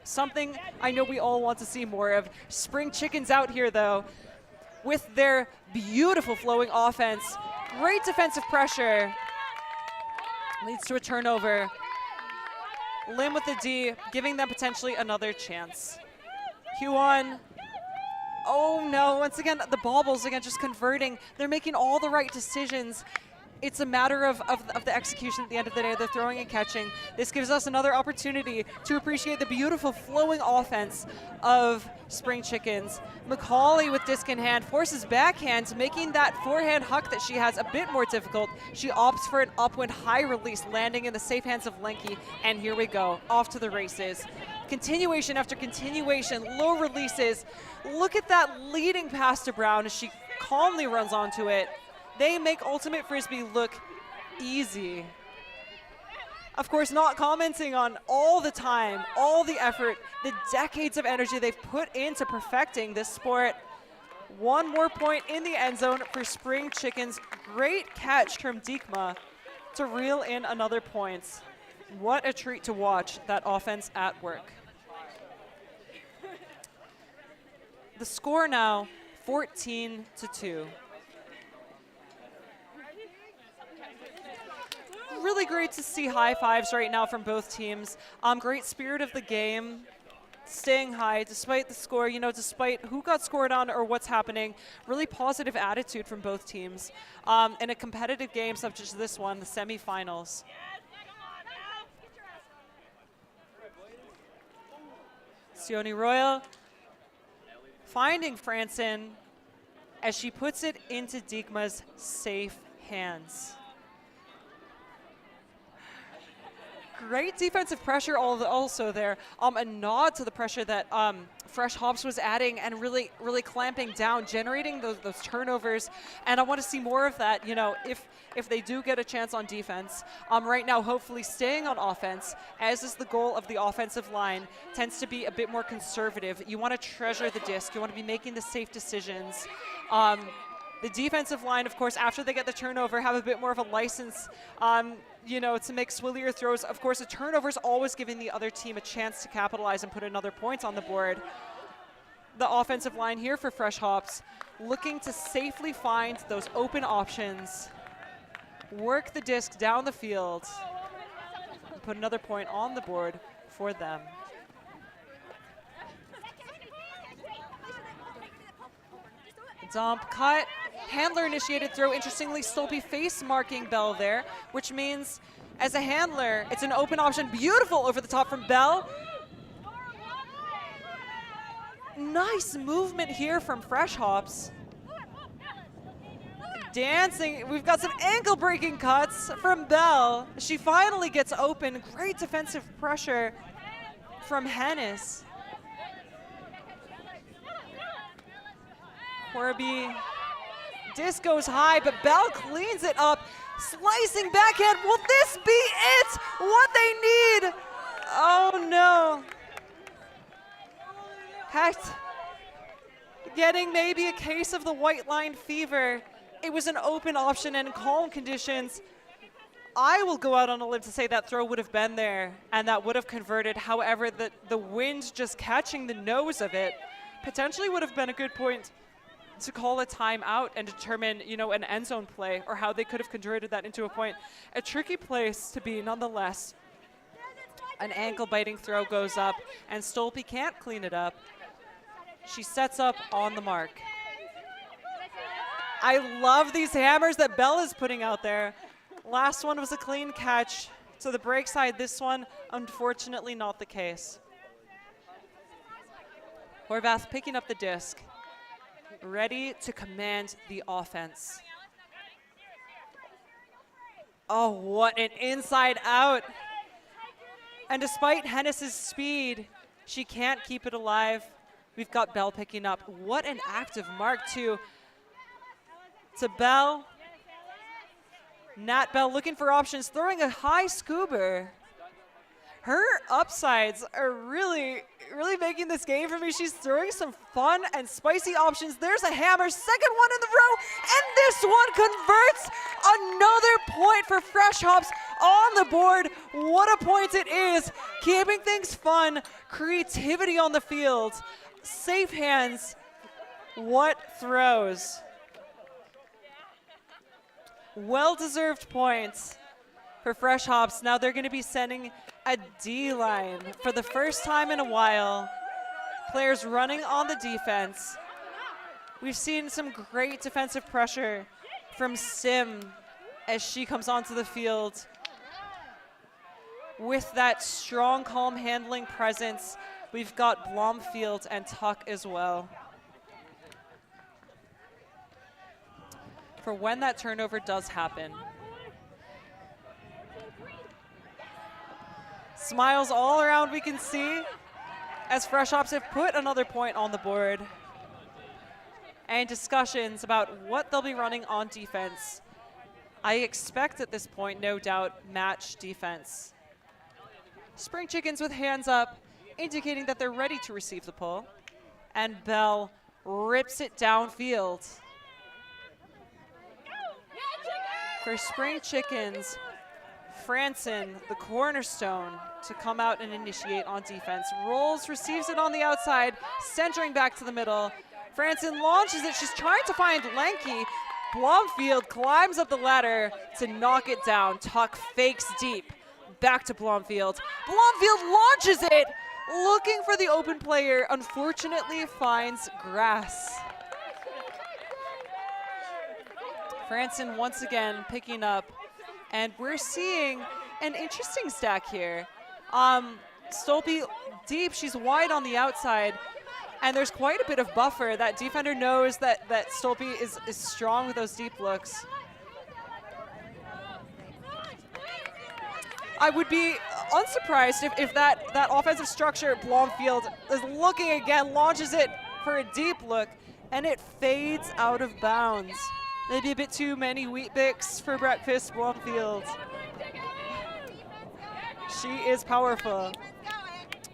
Something I know we all want to see more of. Spring Chickens out here, though, with their beautiful flowing offense. Great defensive pressure. Leads to a turnover. Lim with the D, giving them potentially another chance. Q1. Oh no, once again, the baubles, again, just converting. They're making all the right decisions. It's a matter of the execution at the end of the day. They're throwing and catching. This gives us another opportunity to appreciate the beautiful flowing offense of Spring Chickens. Macaulay with disc in hand forces backhand, making that forehand huck that she has a bit more difficult. She opts for an upwind high release, landing in the safe hands of Lenke. And here we go, off to the races. Continuation after continuation, low releases. Look at that leading pass to Brown as she calmly runs onto it. They make Ultimate Frisbee look easy. Of course, not commenting on all the time, all the effort, the decades of energy they've put into perfecting this sport. One more point in the end zone for Spring Chickens. Great catch from Dikma to reel in another point. What a treat to watch that offense at work. The score now, 14-2. Really great to see high fives right now from both teams. Great spirit of the game, staying high despite the score, you know, despite who got scored on or what's happening. Really positive attitude from both teams in a competitive game such as this one, the semifinals. Sione Royal finding Franson as she puts it into Dikma's safe hands. Great defensive pressure also there. A nod to the pressure that Fresh Hops was adding and really clamping down, generating those turnovers. And I want to see more of that, you know, if they do get a chance on defense. Right now, hopefully staying on offense, as is the goal of the offensive line, tends to be a bit more conservative. You want to treasure the disc. You want to be making the safe decisions. The defensive line, of course, after they get the turnover, have a bit more of a license, you know, to make swillier throws. Of course, a turnover is always giving the other team a chance to capitalize and put another point on the board. The offensive line here for Fresh Hops looking to safely find those open options, work the disc down the field, and put another point on the board for them. Dump, cut, handler initiated throw. Interestingly, Stolpe face marking Bell there, which means as a handler, it's an open option. Beautiful over the top from Bell. Nice movement here from Fresh Hops. Dancing, we've got some ankle breaking cuts from Bell. She finally gets open. Great defensive pressure from Hennis. Corby, disc goes high, but Bell cleans it up. Slicing backhand, will this be it? What they need? Oh no. Hecht getting maybe a case of the white line fever. It was an open option and in calm conditions. I will go out on a limb to say that throw would have been there and that would have converted. However, the wind just catching the nose of it potentially would have been a good point to call a timeout and determine, you know, an end zone play or how they could have converted that into a point. A tricky place to be nonetheless. An ankle biting throw goes up and Stolpe can't clean it up. She sets up on the mark. I love these hammers that Bell is putting out there. Last one was a clean catch. To the break side, this one, unfortunately not the case. Horvath picking up the disc, ready to command the offense. Oh, what an inside out. And despite Hennis's speed, she can't keep it alive. We've got Bell picking up. What an active mark too. To Bell. Nat Bell looking for options, throwing a high scuba. Her upsides are really making this game for me. She's throwing some fun and spicy options. There's a hammer, second one in the row, and this one converts. Another point for Fresh Hops on the board. What a point it is. Keeping things fun, creativity on the field, safe hands. What throws. Well-deserved points for Fresh Hops. Now they're going to be sending a D-line for the first time in a while. Players running on the defense. We've seen some great defensive pressure from Sim as she comes onto the field. With that strong, calm handling presence, we've got Blomfield and Tuck as well. For when that turnover does happen. Smiles all around we can see as Fresh Hops have put another point on the board. And discussions about what they'll be running on defense. I expect at this point, no doubt, match defense. Spring Chickens with hands up, indicating that they're ready to receive the pull. And Bell rips it downfield. For Spring Chickens, Franson, the cornerstone, to come out and initiate on defense. Rolls, receives it on the outside, centering back to the middle. Franson launches it. She's trying to find Lanky. Blomfield climbs up the ladder to knock it down. Tuck fakes deep. Back to Blomfield. Blomfield launches it, looking for the open player. Unfortunately, finds grass. Franson once again picking up, and we're seeing an interesting stack here. Stolpe deep, she's wide on the outside, and there's quite a bit of buffer. That defender knows that Stolpe is strong with those deep looks. I would be unsurprised if that offensive structure, Blomfield is looking again, launches it for a deep look, and it fades out of bounds. Maybe a bit too many Wheat Bix for breakfast, Blomfield. She is powerful.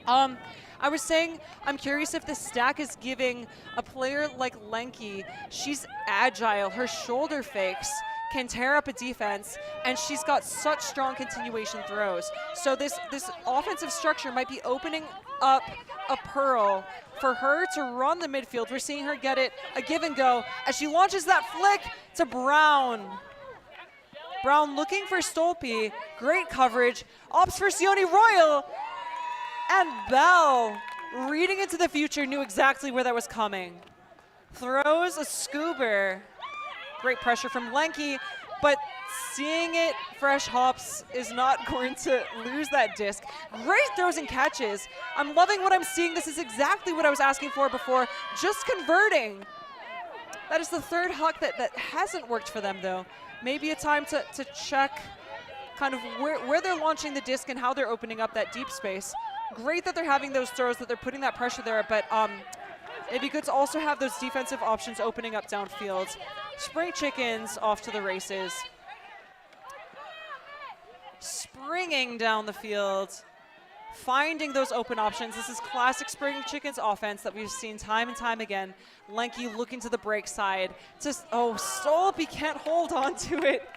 I was saying, I'm curious if this stack is giving a player like Lenky, she's agile, her shoulder fakes can tear up a defense, and she's got such strong continuation throws. So this offensive structure might be opening up a pearl for her to run the midfield. We're seeing her get it a give and go as she launches that flick to Brown. Brown looking for Stolpe. Great coverage. Opts for Sione Royal. And Bell, reading into the future, knew exactly where that was coming. Throws a scuba. Great pressure from Lenke, but seeing it, Fresh Hops is not going to lose that disc. Great throws and catches. I'm loving what I'm seeing. This is exactly what I was asking for before, just converting. That is the third huck that hasn't worked for them, though. Maybe a time to check kind of where they're launching the disc and how they're opening up that deep space. Great that they're having those throws, that they're putting that pressure there, but it'd be good to also have those defensive options opening up downfield. Spring Chickens off to the races. Springing down the field, finding those open options. This is classic Spring Chickens offense that we've seen time and time again. Lenke looking to the break side. Stolpe can't hold on to it.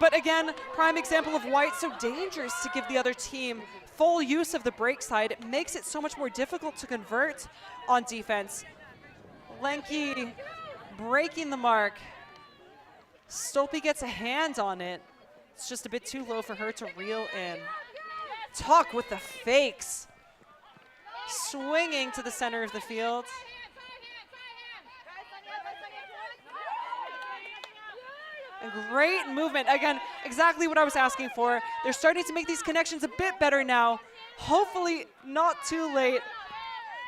But again, prime example of why it's so dangerous to give the other team full use of the break side. It makes it so much more difficult to convert on defense. Lenke breaking the mark. Stolpe gets a hand on it. It's just a bit too low for her to reel in. Talk with the fakes. Swinging to the center of the field. A great movement. Again, exactly what I was asking for. They're starting to make these connections a bit better now. Hopefully not too late.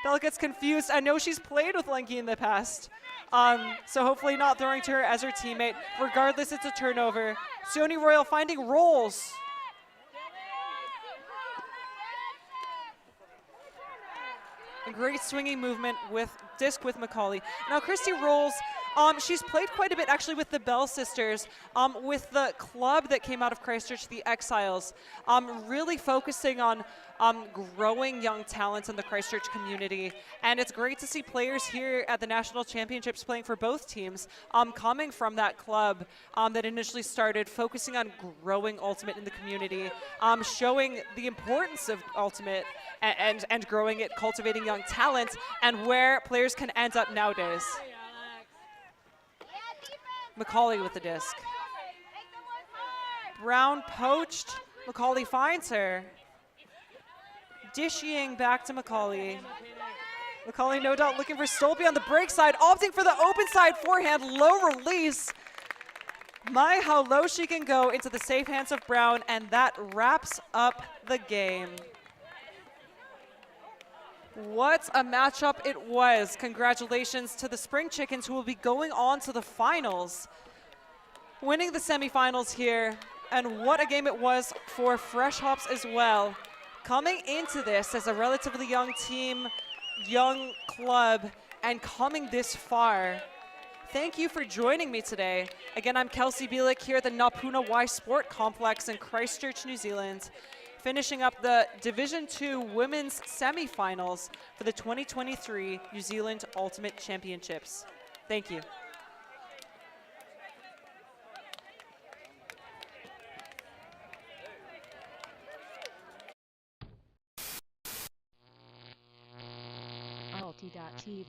Bella gets confused. I know she's played with Lenke in the past. So hopefully not throwing to her as her teammate. Regardless, it's a turnover. Sione Royal finding rolls. A great swinging movement with disc with Macaulay. Now Christy Rolls, she's played quite a bit actually with the Bell sisters, with the club that came out of Christchurch, the Exiles, really focusing on growing young talents in the Christchurch community. And it's great to see players here at the National Championships playing for both teams, coming from that club that initially started focusing on growing Ultimate in the community, showing the importance of Ultimate and growing it, cultivating young talent, and where players can end up nowadays. Macaulay with the disc. Brown poached. Macaulay finds her. Dishing back to Macaulay. Macaulay no doubt looking for Stolpe on the break side, opting for the open side forehand, low release. My, how low she can go into the safe hands of Brown, and that wraps up the game. What a matchup it was. Congratulations to the Spring Chickens, who will be going on to the finals, winning the semifinals here. And what a game it was for Fresh Hops as well. Coming into this as a relatively young team, young club, and coming this far. Thank you for joining me today. Again, I'm Kelsey Bielik here at the Puna Y Sport Complex in Christchurch, New Zealand, finishing up the Division II Women's Semifinals for the 2023 New Zealand Ultimate Championships. Thank you. ULTI.TV.